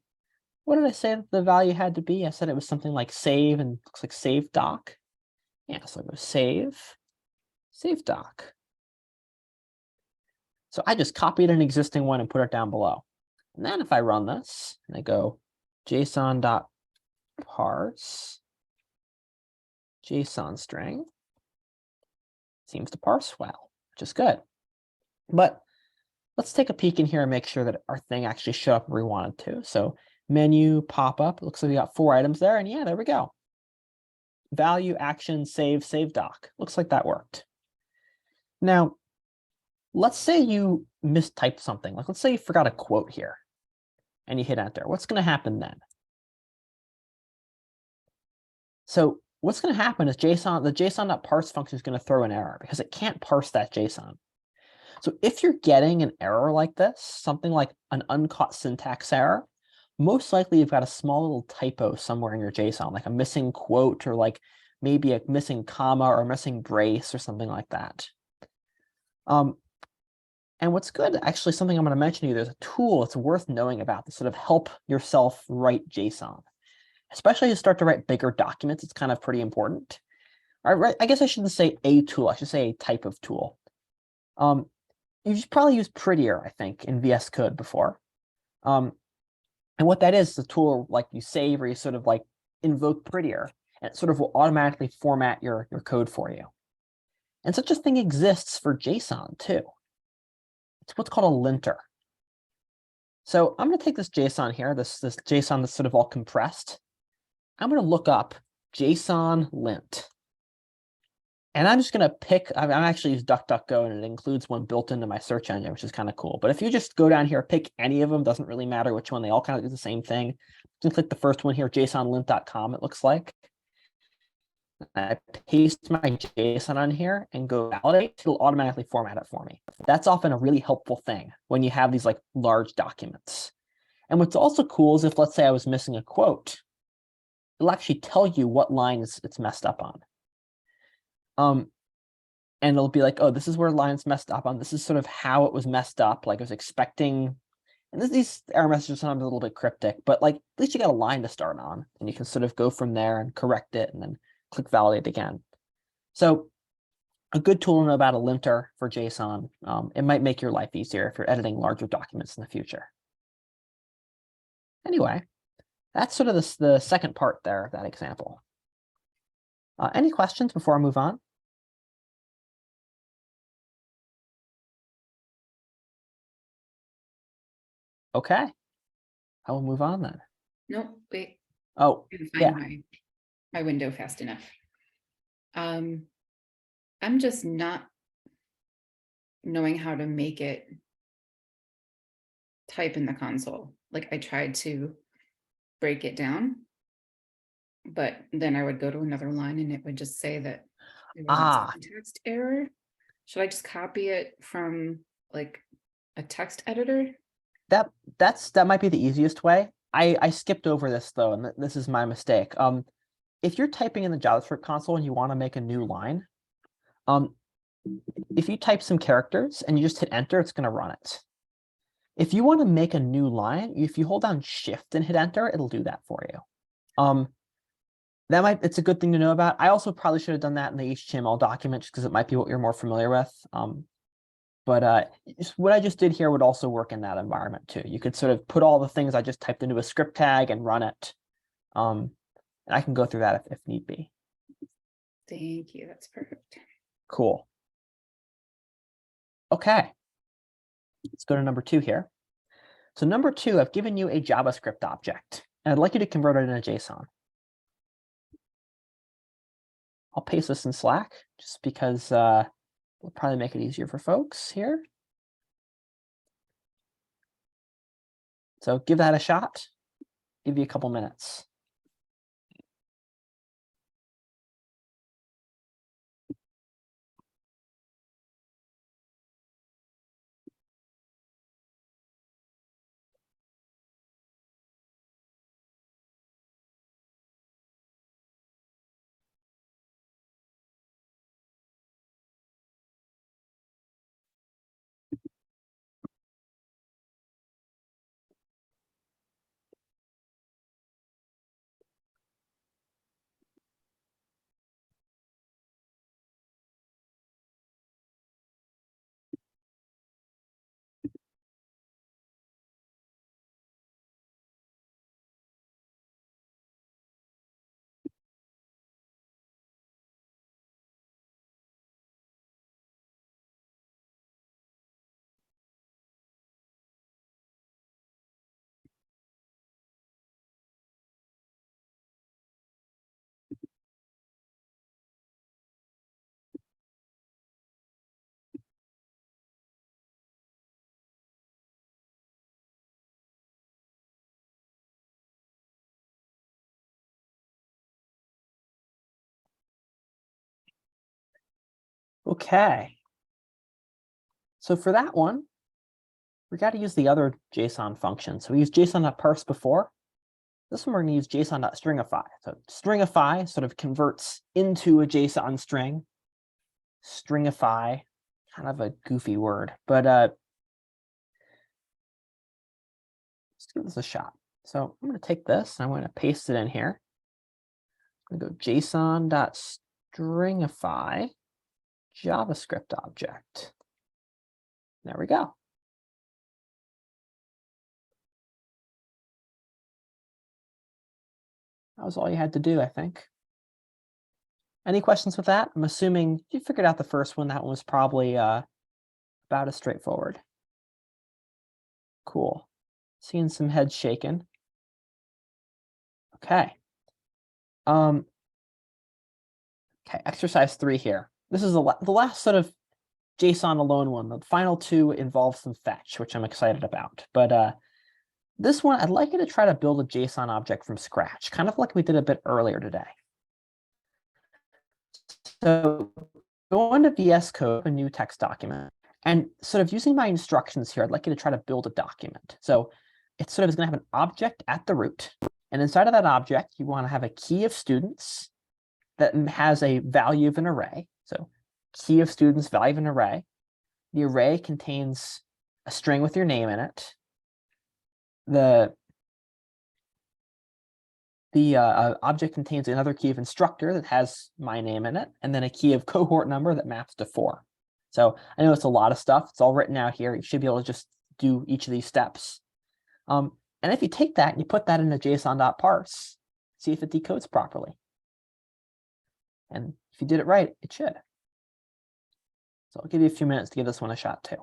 What did I say that the value had to be? I said it was something like save, and looks like save doc. Yeah, so I go save doc. So I just copied an existing one and put it down below. And then if I run this and I go json.parse JSON string, seems to parse well, which is good. But let's take a peek in here and make sure that our thing actually showed up where we wanted to. So menu, pop up, looks like we got 4 items there. And yeah, there we go. Value, action, save doc. Looks like that worked. Now, let's say you mistyped something. Like, let's say you forgot a quote here and you hit enter. What's going to happen then? So what's going to happen is the JSON.parse function is going to throw an error because it can't parse that JSON. So if you're getting an error like this, something like an uncaught syntax error, most likely you've got a small little typo somewhere in your JSON, like a missing quote or like maybe a missing comma or a missing brace or something like that. And what's good, actually, something I'm going to mention to you, there's a tool it's worth knowing about to sort of help yourself write JSON. Especially as you start to write bigger documents, it's kind of pretty important. I guess I shouldn't say a tool, I should say a type of tool. You've probably used Prettier, I think, in VS Code before. And what that is, the tool like you save or you sort of like invoke Prettier, and it sort of will automatically format your code for you. And such a thing exists for JSON too. It's what's called a linter. So I'm going to take this JSON here, this JSON that's sort of all compressed. I'm going to look up JSON lint. And I'm just going to pick, I'm actually use DuckDuckGo, and it includes one built into my search engine, which is kind of cool. But if you just go down here, pick any of them, doesn't really matter which one, they all kind of do the same thing. Just click the first one here, jsonlint.com, it looks like. I paste my JSON on here and go validate, it'll automatically format it for me. That's often a really helpful thing when you have these like large documents. And what's also cool is if, let's say I was missing a quote, it'll actually tell you what line it's messed up on. And it'll be like, oh, this is where line's messed up on. This is sort of how it was messed up. Like I was expecting, and these error messages are sometimes a little bit cryptic, but like at least you got a line to start on, and you can sort of go from there and correct it and then click validate again. So a good tool to know about a linter for JSON. It might make your life easier if you're editing larger documents in the future. Anyway, that's sort of the second part there of that example. Any questions before I move on? Okay, I will move on then. No, wait. Oh, I can yeah. find my window fast enough. I'm just not knowing how to make it type in the console. Like I tried to break it down, but then I would go to another line and it would just say that there was a syntax error. Should I just copy it from like a text editor? That might be the easiest way. I skipped over this though, and this is my mistake. If you're typing in the JavaScript console and you want to make a new line, if you type some characters and you just hit enter, it's going to run it. If you want to make a new line, if you hold down shift and hit enter, it'll do that for you. It's a good thing to know about. I also probably should have done that in the HTML document just because it might be what you're more familiar with. But what I just did here would also work in that environment too. You could sort of put all the things I just typed into a script tag and run it. And I can go through that if need be. Thank you. That's perfect. Cool. Okay. Let's go to number 2 here. So number 2, I've given you a JavaScript object. And I'd like you to convert it into JSON. I'll paste this in Slack just because it'll probably make it easier for folks here. So give that a shot. Give you a couple minutes. Okay. So for that one, we got to use the other JSON function. So we used JSON.parse before. This one we're going to use JSON.stringify. So stringify sort of converts into a JSON string. Stringify, kind of a goofy word, but let's give this a shot. So I'm going to take this and I'm going to paste it in here. I'm going to go JSON.stringify JavaScript object. There we go. That was all you had to do, I think. Any questions with that? I'm assuming you figured out the first one. That one was probably about as straightforward. Cool. Seeing some heads shaking. Okay. Okay, exercise 3 here. This is the last sort of JSON alone one. The final two involve some fetch, which I'm excited about. But this one, I'd like you to try to build a JSON object from scratch, kind of like we did a bit earlier today. So go into VS Code, a new text document, and sort of using my instructions here, I'd like you to try to build a document. So it sort of is going to have an object at the root. And inside of that object, you want to have a key of students that has a value of an array. So key of students, value of an array. The array contains a string with your name in it. The object contains another key of instructor that has my name in it, and then a key of cohort number that maps to 4. So I know it's a lot of stuff. It's all written out here. You should be able to just do each of these steps. And if you take that and you put that into JSON.parse, see if it decodes properly. And if you did it right, it should. So I'll give you a few minutes to give this one a shot too.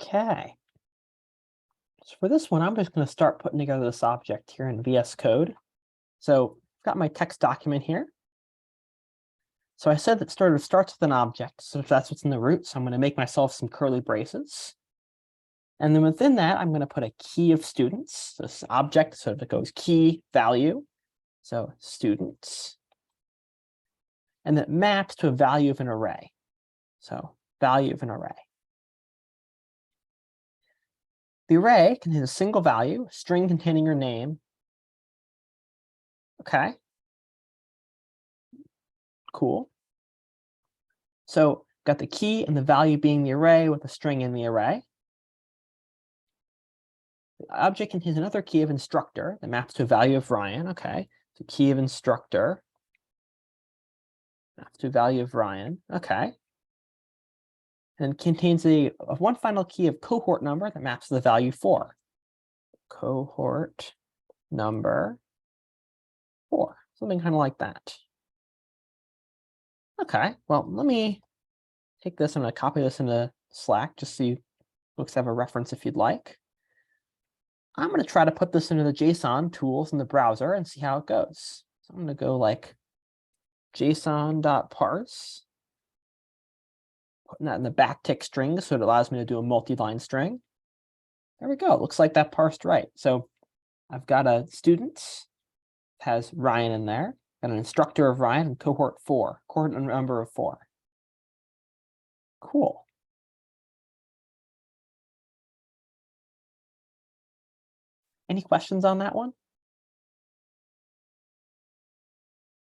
Okay. So for this one, I'm just going to start putting together this object here in VS Code. So I've got my text document here. So I said that sort of starts with an object. So if that's what's in the root, so I'm going to make myself some curly braces. And then within that, I'm going to put a key of students. So this object, so it goes key value. So students. And that maps to a value of an array. So value of an array. The array contains a single value, a string containing your name. Okay. Cool. So got the key and the value being the array with a string in the array. The object contains another key of instructor that maps to a value of Ryan. Okay. So key of instructor maps to a value of Ryan. Okay. And contains one final key of cohort number that maps to the value 4. Cohort number 4. Something kind of like that. Okay, well, let me take this. I'm going to copy this into Slack just so you folks have a reference if you'd like. I'm going to try to put this into the JSON tools in the browser and see how it goes. So I'm going to go like json.parse, putting that in the backtick string so it allows me to do a multi-line string. There we go. It looks like that parsed right. So I've got a student, has Ryan in there, and an instructor of Ryan and cohort number of 4. Cool. Any questions on that one?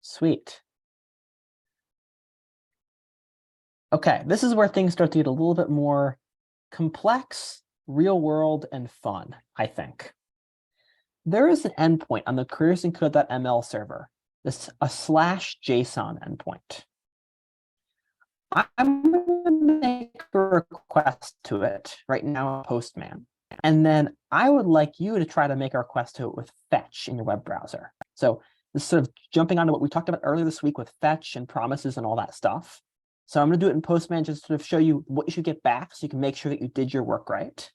Sweet. Okay, this is where things start to get a little bit more complex, real world, and fun, I think. There is an endpoint on the careersincode.ml server, a /JSON endpoint. I'm going to make a request to it right now, Postman. And then I would like you to try to make a request to it with fetch in your web browser. So this is sort of jumping onto what we talked about earlier this week with fetch and promises and all that stuff. So I'm going to do it in Postman just to sort of show you what you should get back so you can make sure that you did your work right.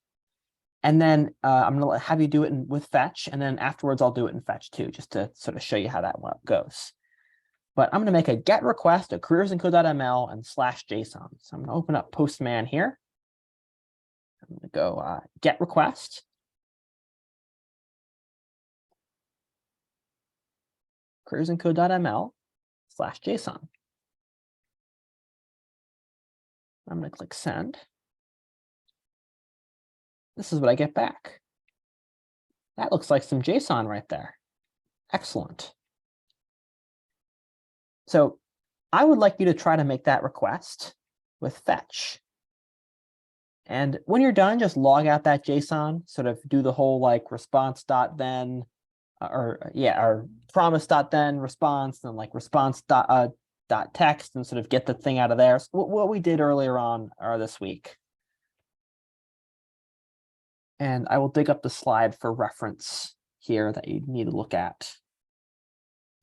And then I'm going to have you do it with fetch. And then afterwards, I'll do it in fetch too, just to sort of show you how that goes. But I'm going to make a GET request to careersincode.ml and /JSON. So I'm going to open up Postman here. I'm going to go GET request. careersincode.ml /JSON. I'm going to click send. This is what I get back. That looks like some JSON right there. Excellent. So I would like you to try to make that request with fetch. And when you're done, just log out that JSON, sort of do the whole like response.then, or promise.then response, and like response.text, and sort of get the thing out of there. So what we did earlier on this week. And I will dig up the slide for reference here that you need to look at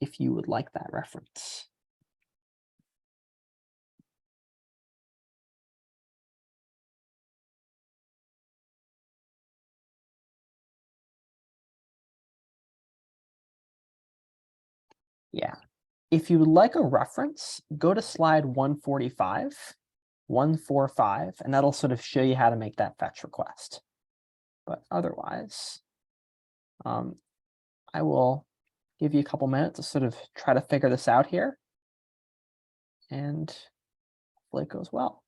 if you would like that reference. Yeah, if you would like a reference, go to slide 145, and that'll sort of show you how to make that fetch request. But otherwise, I will give you a couple minutes to sort of try to figure this out here. And hopefully it goes well.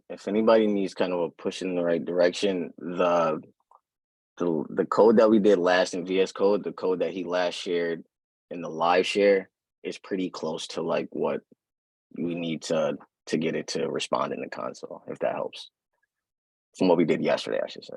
if anybody needs kind of a push in the right direction, the code that we did last in VS Code, the code that he last shared in the live share is pretty close to like what we need to get it to respond in the console, if that helps. From what we did yesterday, I should say.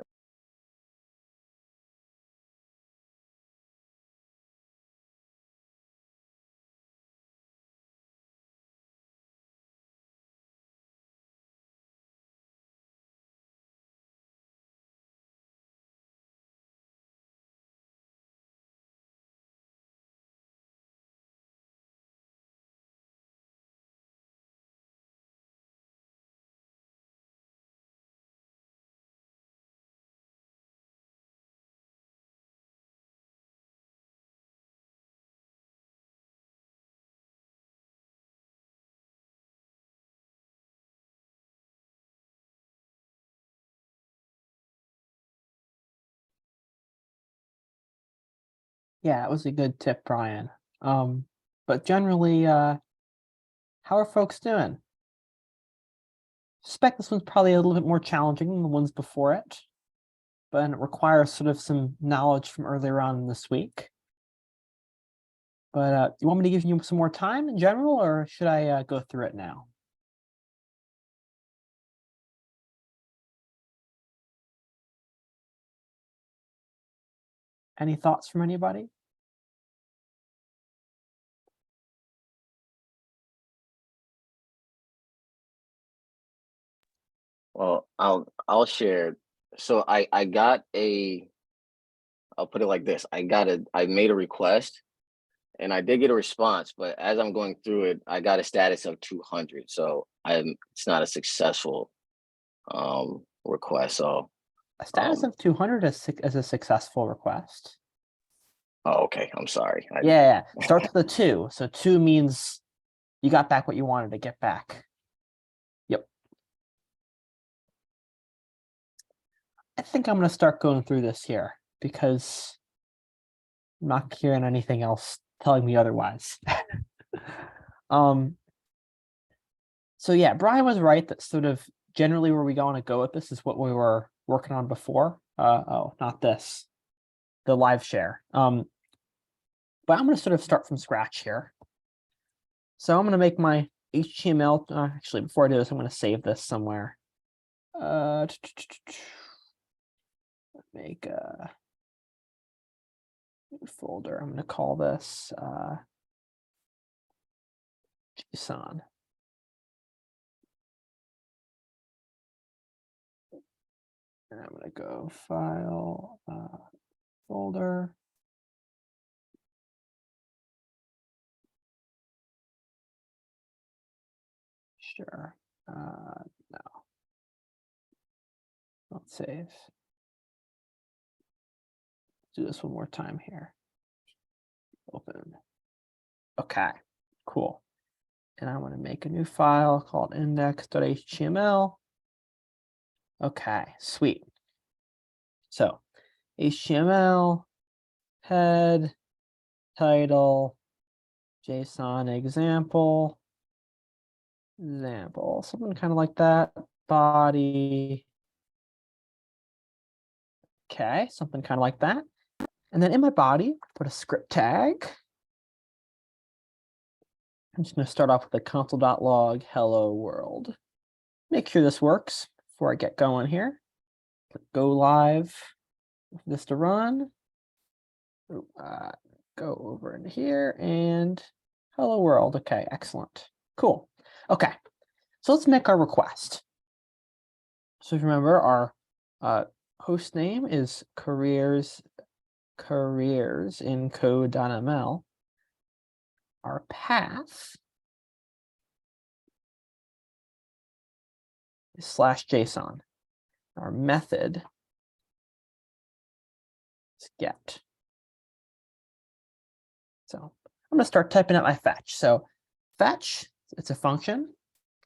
Yeah, it was a good tip, Brian. But generally, how are folks doing? Suspect this one's probably a little bit more challenging than the ones before it, but it requires sort of some knowledge from earlier on this week. But you want me to give you some more time in general, or should I go through it now? Any thoughts from anybody? Well, I'll share. So I got I'll put it like this. I made a request and I did get a response, but as I'm going through it, I got a status of 200. So it's not a successful request. So A status of 200 is a successful request. oh, okay. I'm sorry. Yeah, starts with a 2. So 2 means you got back what you wanted to get back. Yep. I think I'm going to start going through this here because I'm not hearing anything else telling me otherwise. So yeah, Brian was right that sort of generally where we want to go with this is what we were working on before. Oh, not this, the live share. But I'm going to sort of start from scratch here. So I'm going to make my HTML. Actually, before I do this, I'm going to save this somewhere. Make a new folder. I'm going to call this Json. And I'm going to go file, folder. Sure. No. Don't save. Do this one more time here. Open. Okay, cool. And I want to make a new file called index.html. Okay, sweet. So HTML, head, title, JSON example, something kind of like that, body. Okay, something kind of like that. And then in my body, put a script tag. I'm just going to start off with a console.log hello world. Make sure this works before I get going here. Click go live for this to run. Go over in here and hello world. Okay, excellent. Cool. Okay, so let's make our request. So if you remember, our host name is careers in code.ml. Our path is /JSON. Our method is get. So I'm going to start typing out my fetch. So fetch, it's a function,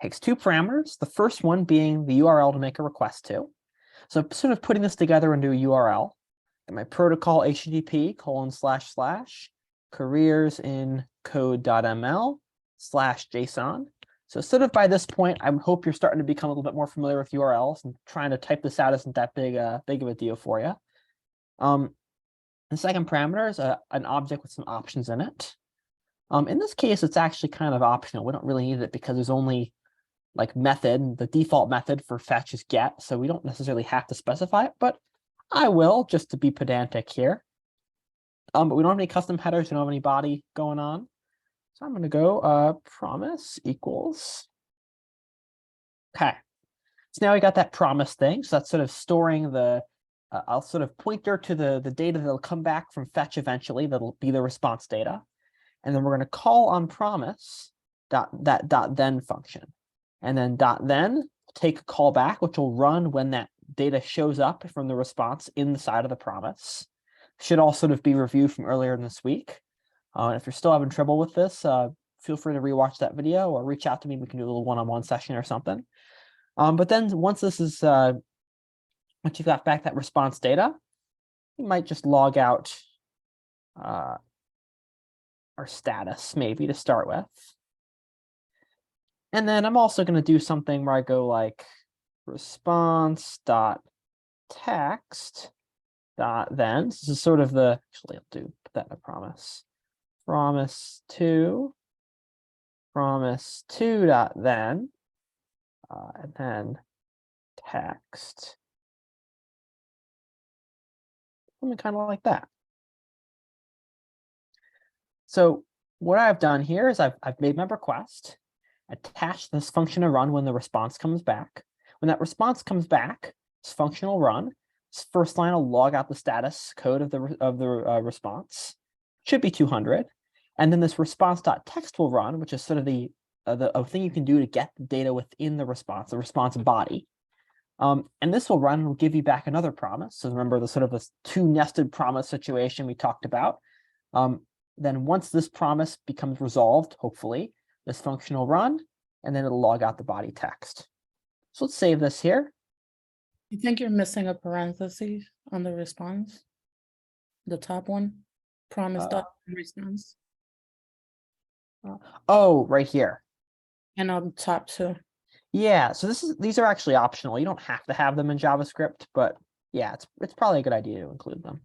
takes 2 parameters, the first one being the URL to make a request to. So sort of putting this together into a URL. And my protocol HTTP // careers in code.ml /JSON. So sort of by this point, I hope you're starting to become a little bit more familiar with URLs, and trying to type this out isn't that big of a deal for you. The second parameter is an object with some options in it. In this case, it's actually kind of optional. We don't really need it because there's only like method, the default method for fetch is get, so we don't necessarily have to specify it, but I will just to be pedantic here. But we don't have any custom headers, we don't have any body going on. So I'm going to go promise equals. Okay. So now we got that promise thing. So that's sort of storing the, I'll sort of pointer to the data that'll come back from fetch eventually. That'll be the response data. And then we're going to call on promise dot then function. And then dot then take a callback, which will run when that data shows up from the response inside of the promise. Should all sort of be reviewed from earlier in this week. If you're still having trouble with this, feel free to rewatch that video or reach out to me. We can do a little one-on-one session or something. But then once this is, once you've got back that response data, you might just log out our status maybe to start with. And then I'm also going to do something where I go like response dot text dot then. This is sort of the, actually I'll put that in a promise. Promise 2 dot then, and then text. Something kind of like that. So what I've done here is I've made my request, attached this function to run when the response comes back. When that response comes back, this function will run. This first line will log out the status code of the response. Should be 200. And then this response.text will run, which is sort of the thing you can do to get the data within the response body. And this will run and will give you back another promise. So remember the sort of this two nested promise situation we talked about. Then once this promise becomes resolved, hopefully, this function will run, and then it'll log out the body text. So let's save this here. You think you're missing a parenthesis on the response? The top one? Promise dot response. Oh, right here. And on top too. Yeah, so these are actually optional. You don't have to have them in JavaScript, but yeah, it's probably a good idea to include them.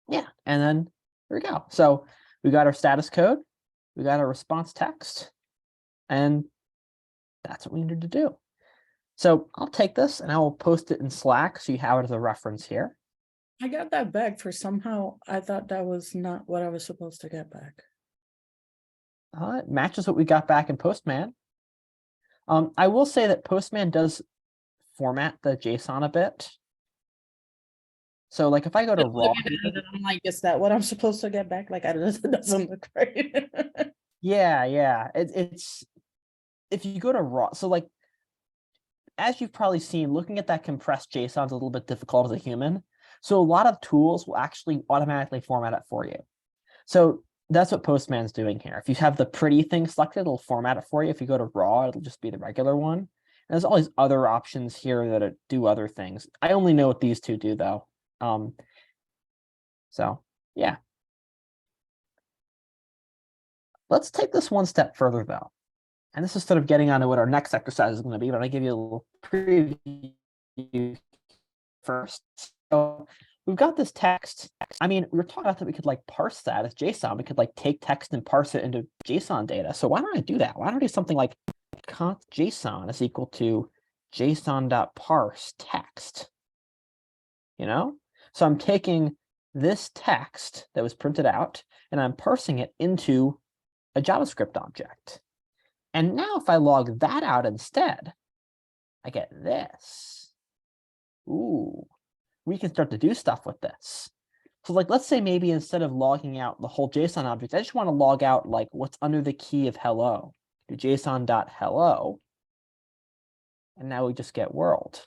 Yeah, and then here we go. So we got our status code, we got our response text, and that's what we needed to do. So I'll take this and I will post it in Slack so you have it as a reference here. I got that back for somehow. I thought that was not what I was supposed to get back. It matches what we got back in Postman. I will say that Postman does format the JSON a bit. So like if I go to raw, I'm like, is that what I'm supposed to get back? Like, it doesn't look right. yeah. It's if you go to raw, so like as you've probably seen, looking at that compressed JSON is a little bit difficult as a human. So a lot of tools will actually automatically format it for you. So that's what Postman's doing here. If you have the pretty thing selected, it'll format it for you. If you go to raw, it'll just be the regular one. And there's all these other options here that do other things. I only know what these two do though. So yeah. Let's take this one step further though. And this is sort of getting onto what our next exercise is going to be, but I give you a little preview first. So we've got this text. I mean, we were talking about that we could like parse that as JSON. We could like take text and parse it into JSON data. So why don't I do that? Why don't I do something like const JSON is equal to JSON.parse text? You know? So I'm taking this text that was printed out and I'm parsing it into a JavaScript object. And now if I log that out instead, I get this. Ooh, we can start to do stuff with this. So like, let's say maybe instead of logging out the whole JSON object, I just want to log out like what's under the key of hello. Do JSON.hello. And now we just get world.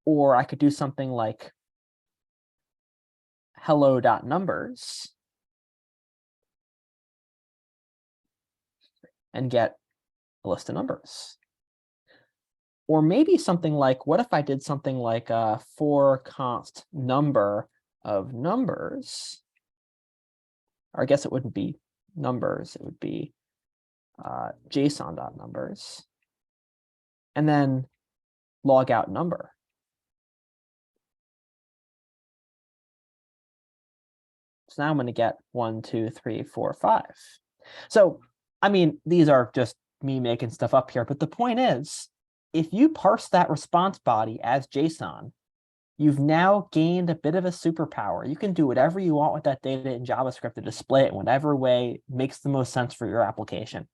Or I could do something like hello.numbers. And get a list of numbers. Or maybe something like, what if I did something like for const number of numbers? Or I guess it wouldn't be numbers, it would be JSON.numbers, and then log out number. So now I'm going to get 1, 2, 3, 4, 5. So, I mean, these are just me making stuff up here, but the point is, if you parse that response body as JSON, you've now gained a bit of a superpower. You can do whatever you want with that data in JavaScript to display it in whatever way makes the most sense for your application.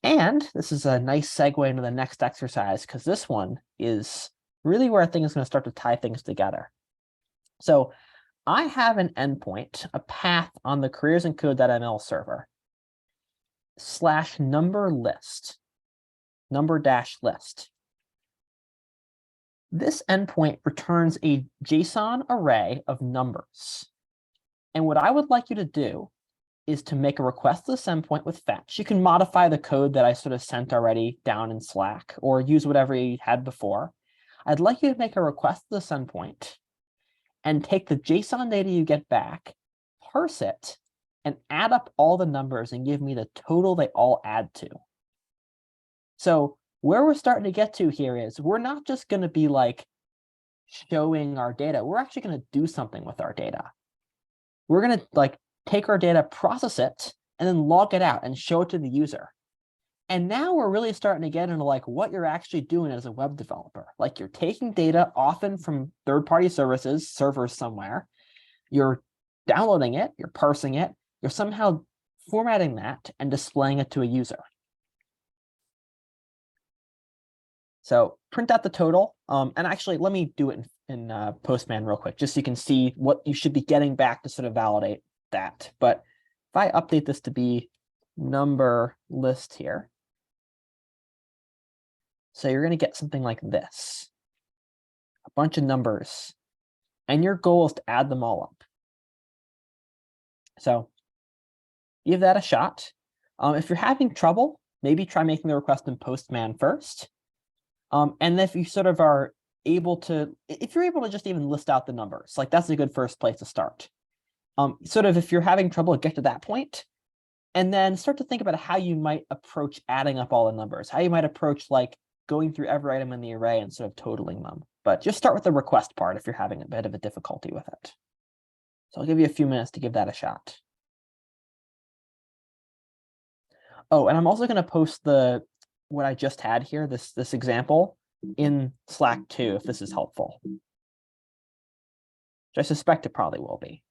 And this is a nice segue into the next exercise, because this one is really where I think is going to start to tie things together. So I have an endpoint, a path on the careers and code.ml server /number list, number-list. This endpoint returns a JSON array of numbers. And what I would like you to do is to make a request to this endpoint with fetch. You can modify the code that I sort of sent already down in Slack, or use whatever you had before. I'd like you to make a request to this endpoint and take the JSON data you get back, parse it, and add up all the numbers and give me the total they all add to. So where we're starting to get to here is we're not just going to be like showing our data. We're actually going to do something with our data. We're going to like take our data, process it, and then log it out and show it to the user. And now we're really starting to get into like what you're actually doing as a web developer. Like you're taking data often from third-party services, servers somewhere. You're downloading it, you're parsing it, you're somehow formatting that and displaying it to a user. So print out the total. And actually, let me do it in Postman real quick, just so you can see what you should be getting back to sort of validate that. But if I update this to be number list here, so you're going to get something like this, a bunch of numbers, and your goal is to add them all up. So give that a shot. If you're having trouble, maybe try making the request in Postman first. And if you sort of are able to, if you're able to just even list out the numbers, like that's a good first place to start. Sort of if you're having trouble, get to that point, and then start to think about how you might approach adding up all the numbers, how you might approach like going through every item in the array and sort of totaling them. But just start with the request part if you're having a bit of a difficulty with it. So I'll give you a few minutes to give that a shot. Oh, and I'm also going to post what I just had here, this example, in Slack too, if this is helpful. Which I suspect it probably will be.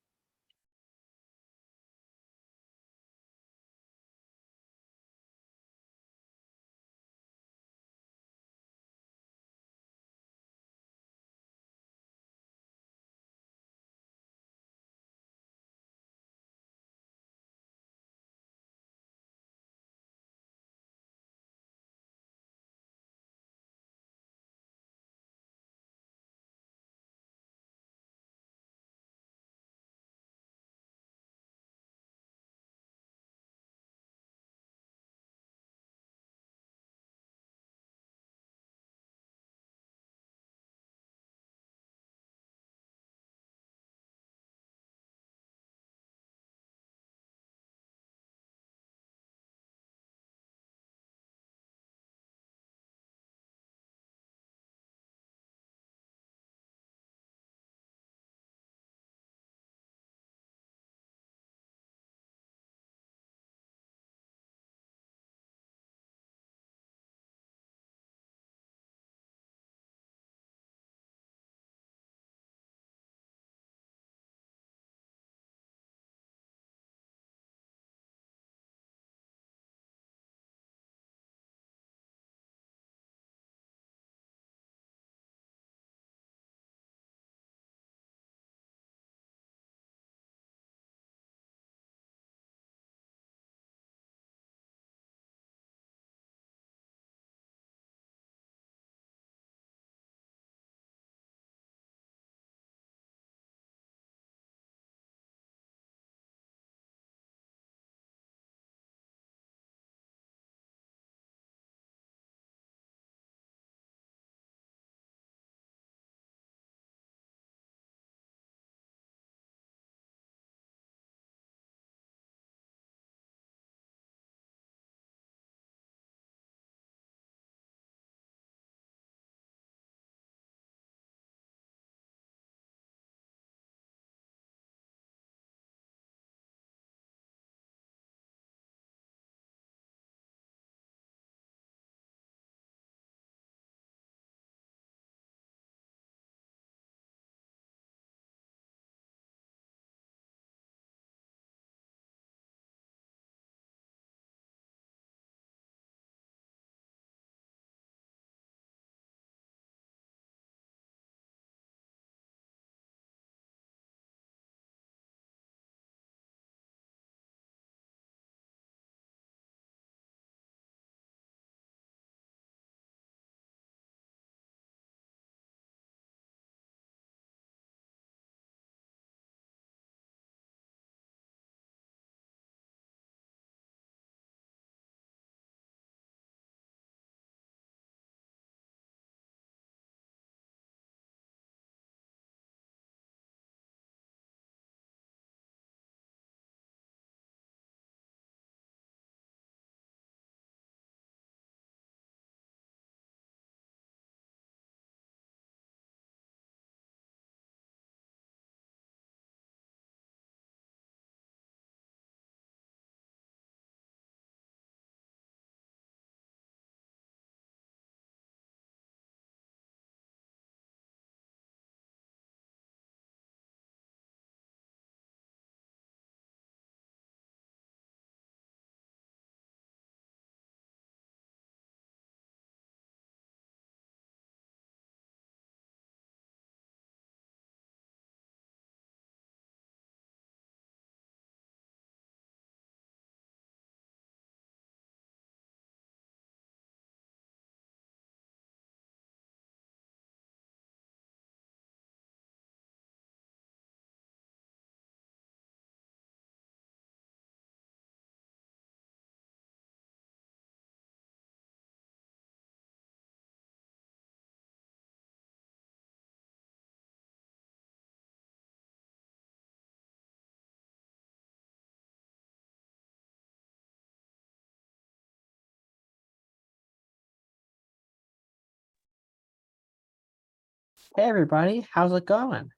Hey everybody, how's it going?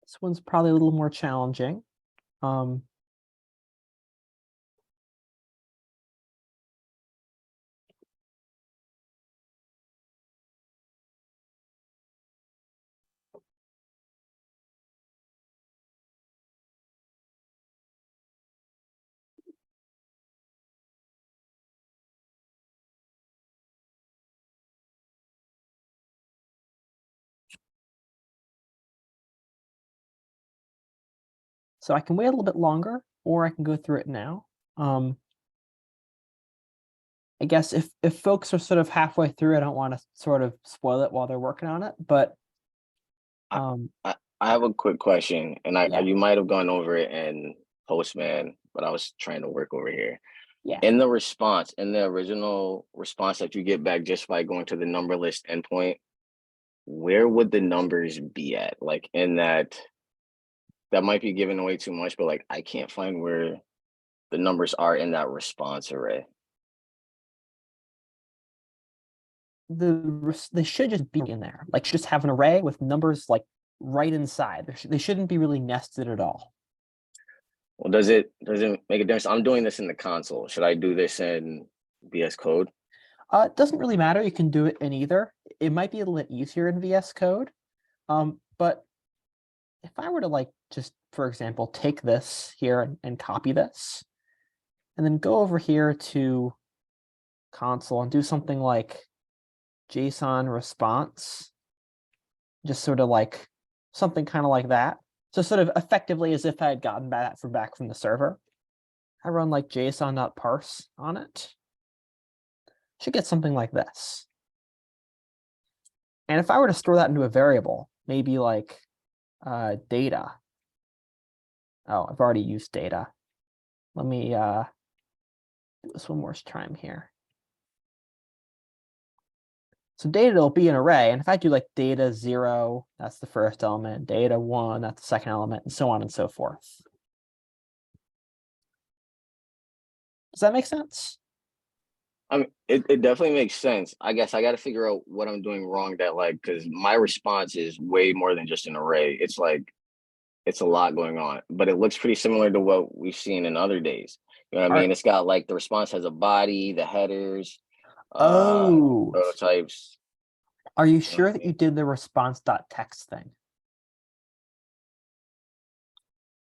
This one's probably a little more challenging. So I can wait a little bit longer, or I can go through it now. I guess if folks are sort of halfway through, I don't want to sort of spoil it while they're working on it, but I have a quick question, and Yeah. you might have gone over it in Postman, but I was trying to work over here. Yeah. In the response, in the original response that you get back just by going to the number list endpoint, where would the numbers be at? Like in that might be giving away too much, but like I can't find where the numbers are in that response array. They should just be in there, like just have an array with numbers like right inside. They shouldn't be really nested at all. Well, does it make a difference? I'm doing this in the console. Should I do this in VS Code? It doesn't really matter. You can do it in either. It might be a little bit easier in VS Code. But if I were to like just, for example, take this here and copy this, and then go over here to console and do something like JSON response, just sort of like something kind of like that. So sort of effectively as if I had gotten that back from the server. I run like json.parse on it. Should get something like this. And if I were to store that into a variable, maybe like data. Oh, I've already used data. Let me do this one more time here. So data will be an array, and if I do like data 0, that's the first element, data 1, that's the second element, and so on and so forth. Does that make sense? I mean, it definitely makes sense. I guess I got to figure out what I'm doing wrong that like, because my response is way more than just an array. It's like, it's a lot going on, but it looks pretty similar to what we've seen in other days. You know what I mean? It's got like the response has a body, the headers, prototypes. Are you sure that you did the response.text thing?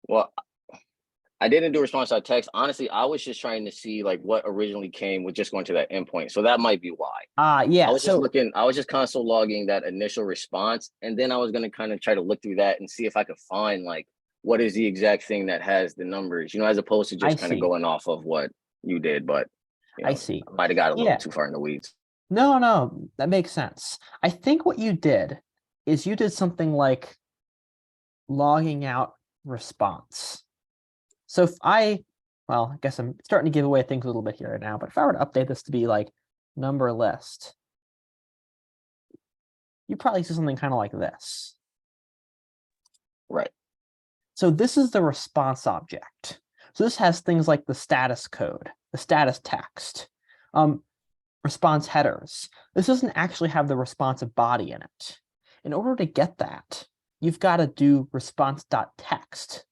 Well, I didn't do response.text. Honestly, I was just trying to see like what originally came with just going to that endpoint. So that might be why. Yeah. I was just looking, I was just console logging that initial response. And then I was going to kind of try to look through that and see if I could find like what is the exact thing that has the numbers, you know, as opposed to just kind of going off of what you did. But you know, I see. I might have got a little too far in the weeds. No, that makes sense. I think what you did is you did something like logging out response. So if well, I guess I'm starting to give away things a little bit here now, but if I were to update this to be like number list, you probably see something kind of like this. Right. So this is the response object. So this has things like the status code, the status text, response headers. This doesn't actually have the responsive body in it. In order to get that, you've got to do response.text.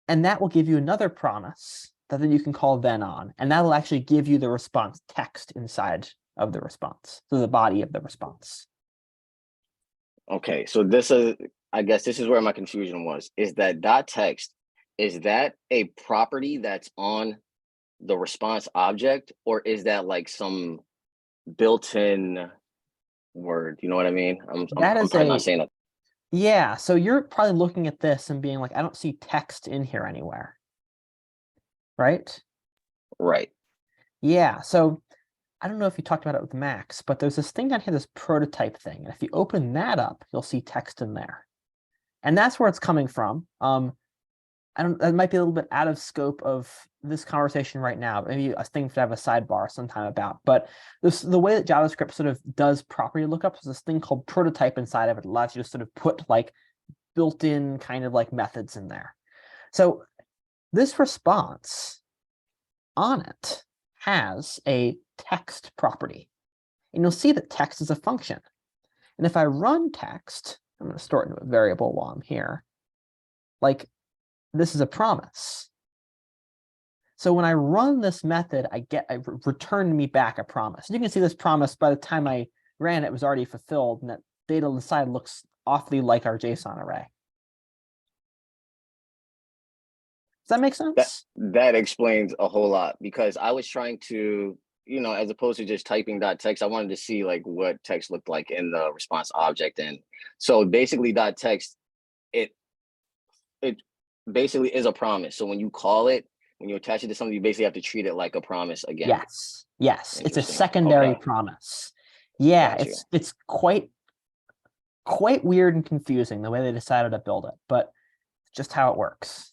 And that will give you another promise that then you can call then on. And that will actually give you the response text inside of the response. So the body of the response. Okay, so this is, I guess this is where my confusion was. Is that .text, is that a property that's on the response object, or is that like some built-in word? You know what I mean? I'm probably not saying that. Yeah, so you're probably looking at this and being like, I don't see text in here anywhere. Right? Right. Yeah, so I don't know if you talked about it with Max, but there's this thing down here, this prototype thing. And if you open that up, you'll see text in there. And that's where it's coming from. That might be a little bit out of scope of this conversation right now, but maybe a thing to have a sidebar sometime about. But the way that JavaScript sort of does property lookups is this thing called prototype inside of it. It allows you to sort of put like built-in kind of like methods in there. So this response on it has a text property. and you'll see that text is a function. And if I run text, I'm going to store it into a variable while I'm here. Like, this is a promise. So when I run this method, I return me back a promise. And you can see this promise, by the time I ran, it was already fulfilled, and that data on the side looks awfully like our JSON array. Does that make sense? That explains a whole lot, because I was trying to, as opposed to just typing .text, I wanted to see like what text looked like in the response object. And so basically .text, it basically is a promise. So when you call it, when you attach it to something, you basically have to treat it like a promise again. Yes. It's a Interesting. secondary Okay. promise. Yeah, Gotcha. it's quite weird and confusing the way they decided to build it, but just how it works.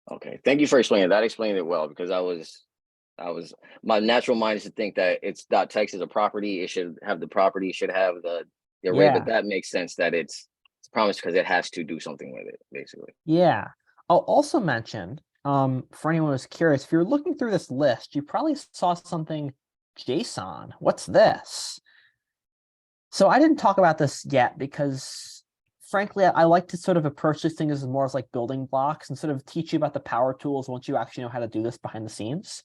Okay, thank you for explaining. That explained it well, because my natural mind is to think that it's .text is a property. It should have the property, should have the array, Yeah. but that makes sense that it's a promise because it has to do something with it, basically. Yeah. I'll also mention, for anyone who's curious, if you're looking through this list, you probably saw something JSON. What's this? So I didn't talk about this yet because, frankly, I like to sort of approach these things as more as like building blocks and sort of teach you about the power tools once you actually know how to do this behind the scenes.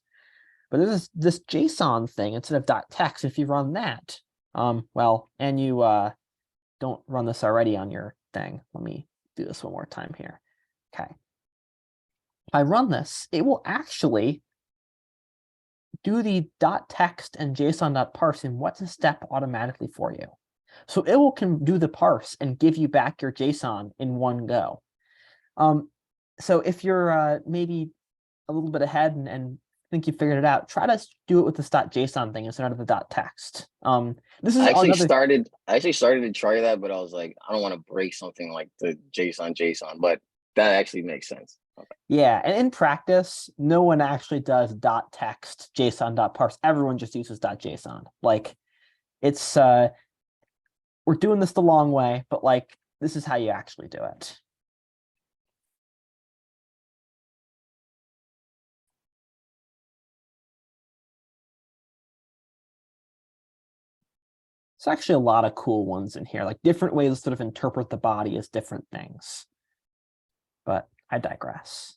But there's this JSON thing instead of .text. If you run that, well, and you don't run this already on your thing. Let me do this one more time here. Okay. If I run this, it will actually do the .text and JSON.parse in what's a step automatically for you. So it will do the parse and give you back your JSON in one go. So if you're maybe a little bit ahead and think you figured it out, try to do it with this .json thing instead of the .text. This is I actually started to try that, but I was like, I don't want to break something like the JSON, but that actually makes sense. Okay. Yeah, and in practice, no one actually does .text, JSON.parse. Everyone just uses .json. Like, it's we're doing this the long way, but like, this is how you actually do it. There's actually a lot of cool ones in here, like different ways to sort of interpret the body as different things. But I digress.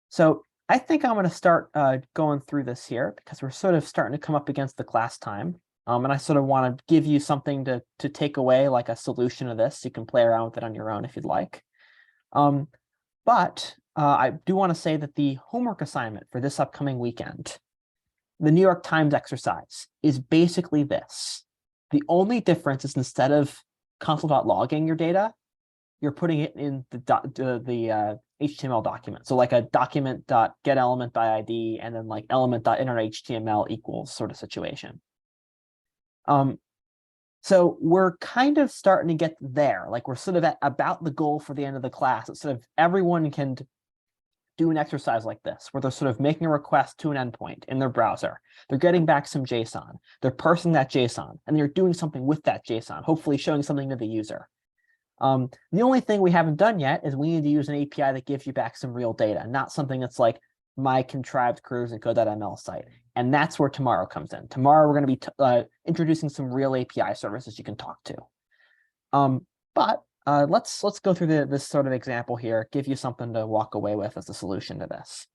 So I think I'm going to start going through this here because we're sort of starting to come up against the class time. And I sort of want to give you something to take away, like a solution of this. You can play around with it on your own if you'd like. But I do want to say that the homework assignment for this upcoming weekend, the New York Times exercise, is basically this. The only difference is instead of console.logging your data, you're putting it in the HTML document. So like a document.getElementById by and then like element.innerHTML equals sort of situation. So we're kind of starting to get there. Like we're sort of at about the goal for the end of the class. It's sort of everyone can do an exercise like this, where they're sort of making a request to an endpoint in their browser. They're getting back some JSON. They're parsing that JSON, and they're doing something with that JSON, hopefully showing something to the user. The only thing we haven't done yet is we need to use an API that gives you back some real data, not something that's like my contrived cruise and code.ml site. And that's where tomorrow comes in. Tomorrow, we're going to be introducing some real API services you can talk to. But let's go through this sort of example here, give you something to walk away with as a solution to this.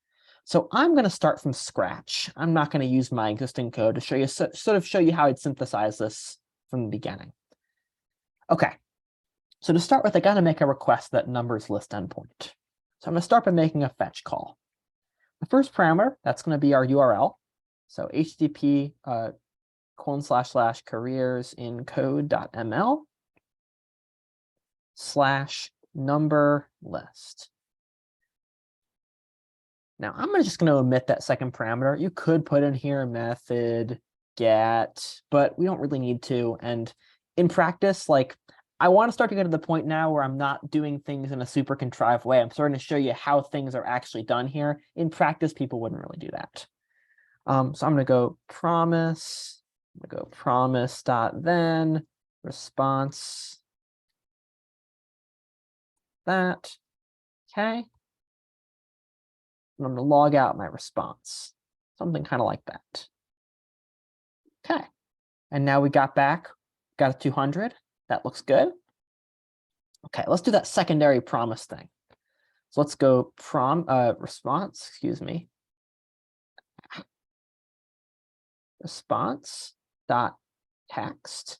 So I'm going to start from scratch. I'm not going to use my existing code to show you show you how I'd synthesize this from the beginning. Okay. So to start with, I got to make a request that numbers list endpoint. So I'm going to start by making a fetch call. The first parameter, that's going to be our URL. So http //careersincode.ml /number list. Now I'm just going to omit that second parameter. You could put in here a method get, but we don't really need to. And in practice, like I want to start to get to the point now where I'm not doing things in a super contrived way. I'm starting to show you how things are actually done here. In practice, people wouldn't really do that. So I'm going to go promise. I'm going to go promise.then response that. Okay. And I'm going to log out my response. Something kind of like that. Okay. And now we got a 200. That looks good. Okay, let's do that secondary promise thing. So let's go response, excuse me. Response dot text.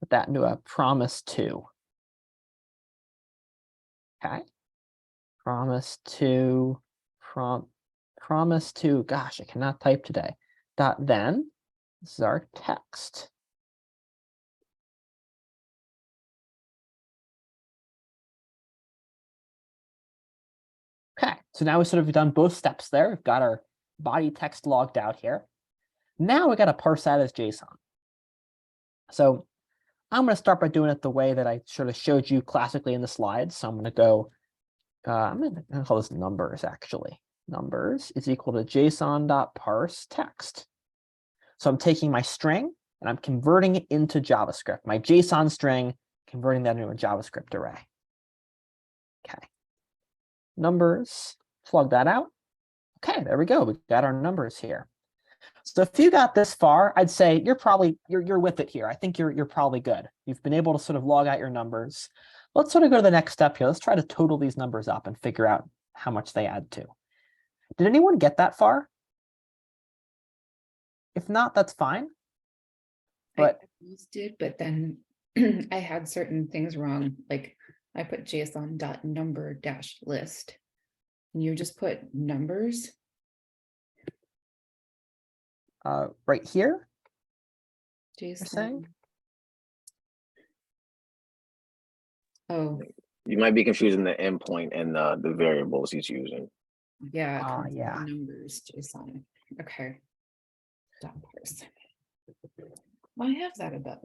Put that into a promise to. Okay. Promise to gosh, I cannot type today. Dot then. This is our text. Okay, so now we've sort of done both steps there. We've got our body text logged out here. Now we got to parse that as JSON. So I'm going to start by doing it the way that I sort of showed you classically in the slides. So I'm going to go, I'm going to call this numbers actually. Numbers is equal to JSON.parse text. So I'm taking my string and I'm converting it into JavaScript. My JSON string, converting that into a JavaScript array. Okay. Numbers, plug that out. Okay, there we go. We've got our numbers here. So if you got this far, I'd say you're with it here. I think you're probably good. You've been able to sort of log out your numbers. Let's sort of go to the next step here. Let's try to total these numbers up and figure out how much they add to. Did anyone get that far? If not, that's fine. But I almost did, but then I had certain things wrong. Like I put JSON.number-list. And you just put numbers. right here, JSON. saying? Oh, You might be confusing the endpoint and the variables he's using. yeah. Ah, yeah. Numbers, JSON. Okay. Dot parse. Well, I have that above.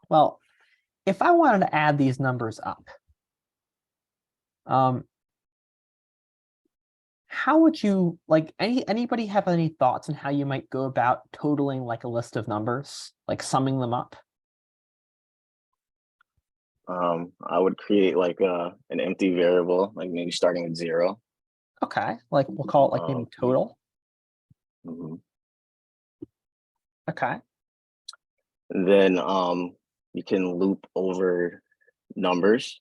Well, if I wanted to add these numbers up, how would you, like, anybody have any thoughts on how you might go about totaling like a list of numbers, like summing them up? I would create like an empty variable, like maybe starting at 0. Okay, like we'll call it like maybe total. Mhm. Okay. Then you can loop over numbers.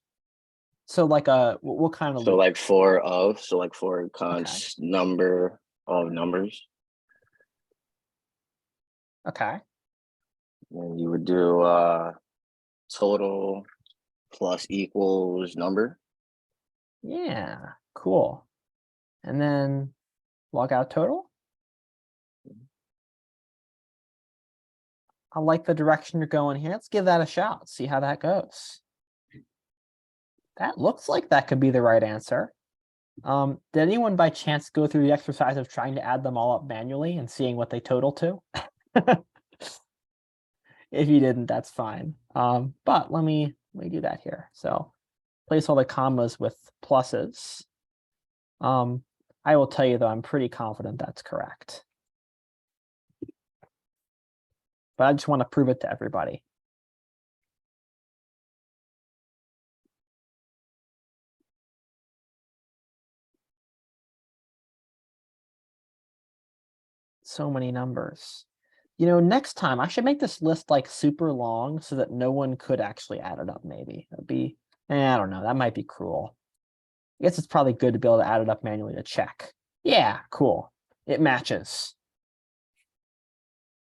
So like what kind of So loop? like for const number of numbers. Okay. And you would do total plus equals number. Yeah, cool. And then log out total. I like the direction you're going here. Let's give that a shot. See how that goes. That looks like that could be the right answer. Did anyone by chance go through the exercise of trying to add them all up manually and seeing what they total to? If you didn't, that's fine. But let me do that here. So place all the commas with pluses. I will tell you though, I'm pretty confident that's correct. But I just want to prove it to everybody. So many numbers. You know, next time I should make this list like super long so that no one could actually add it up. Maybe that'd be, I don't know, that might be cruel. I guess it's probably good to be able to add it up manually to check. Yeah, cool. It matches.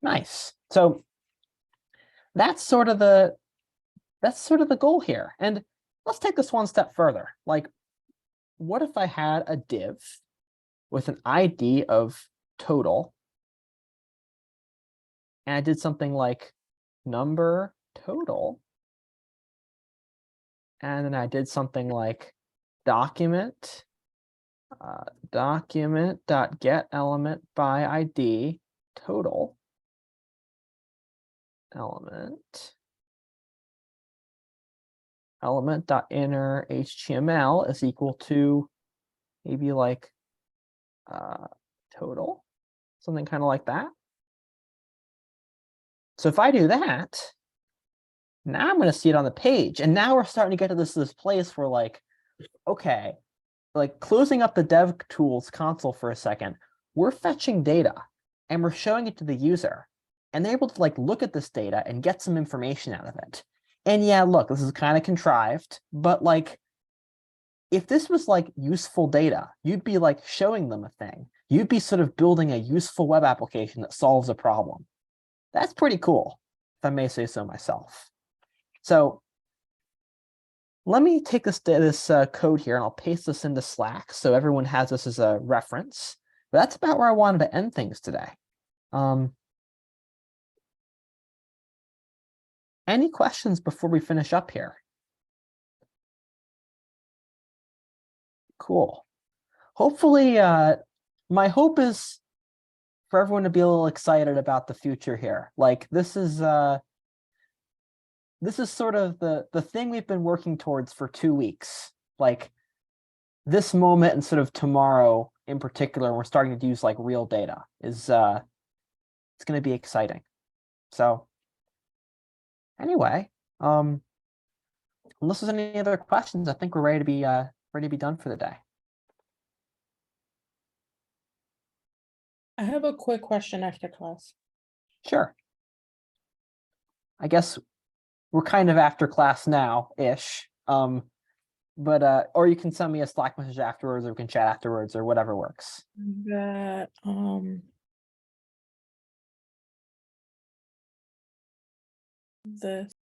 Nice. So that's sort of the goal here. And let's take this one step further. Like, what if I had a div with an ID of total, and I did something like number total, and then I did something like document get element by ID total element.inner HTML is equal to maybe like total, something kind of like that. So if I do that, Now I'm going to see it on the page. And now we're starting to get to this place where like, okay, like closing up the dev tools console for a second, we're fetching data and we're showing it to the user. And they're able to like look at this data and get some information out of it. And yeah, look, this is kind of contrived, but like, if this was like useful data, you'd be like showing them a thing. You'd be sort of building a useful web application that solves a problem. That's pretty cool, if I may say so myself. So let me take this code here and I'll paste this into Slack so everyone has this as a reference. But that's about where I wanted to end things today. Any questions before we finish up here? Cool. Hopefully, my hope is for everyone to be a little excited about the future here. Like this is sort of the thing we've been working towards for 2 weeks. Like this moment and sort of tomorrow in particular, we're starting to use like real data is it's going to be exciting. So anyway, unless there's any other questions, I think we're ready to be done for the day. I have a quick question after class. Sure. I guess we're kind of after class now-ish. But or you can send me a Slack message afterwards, or we can chat afterwards, or whatever works. That this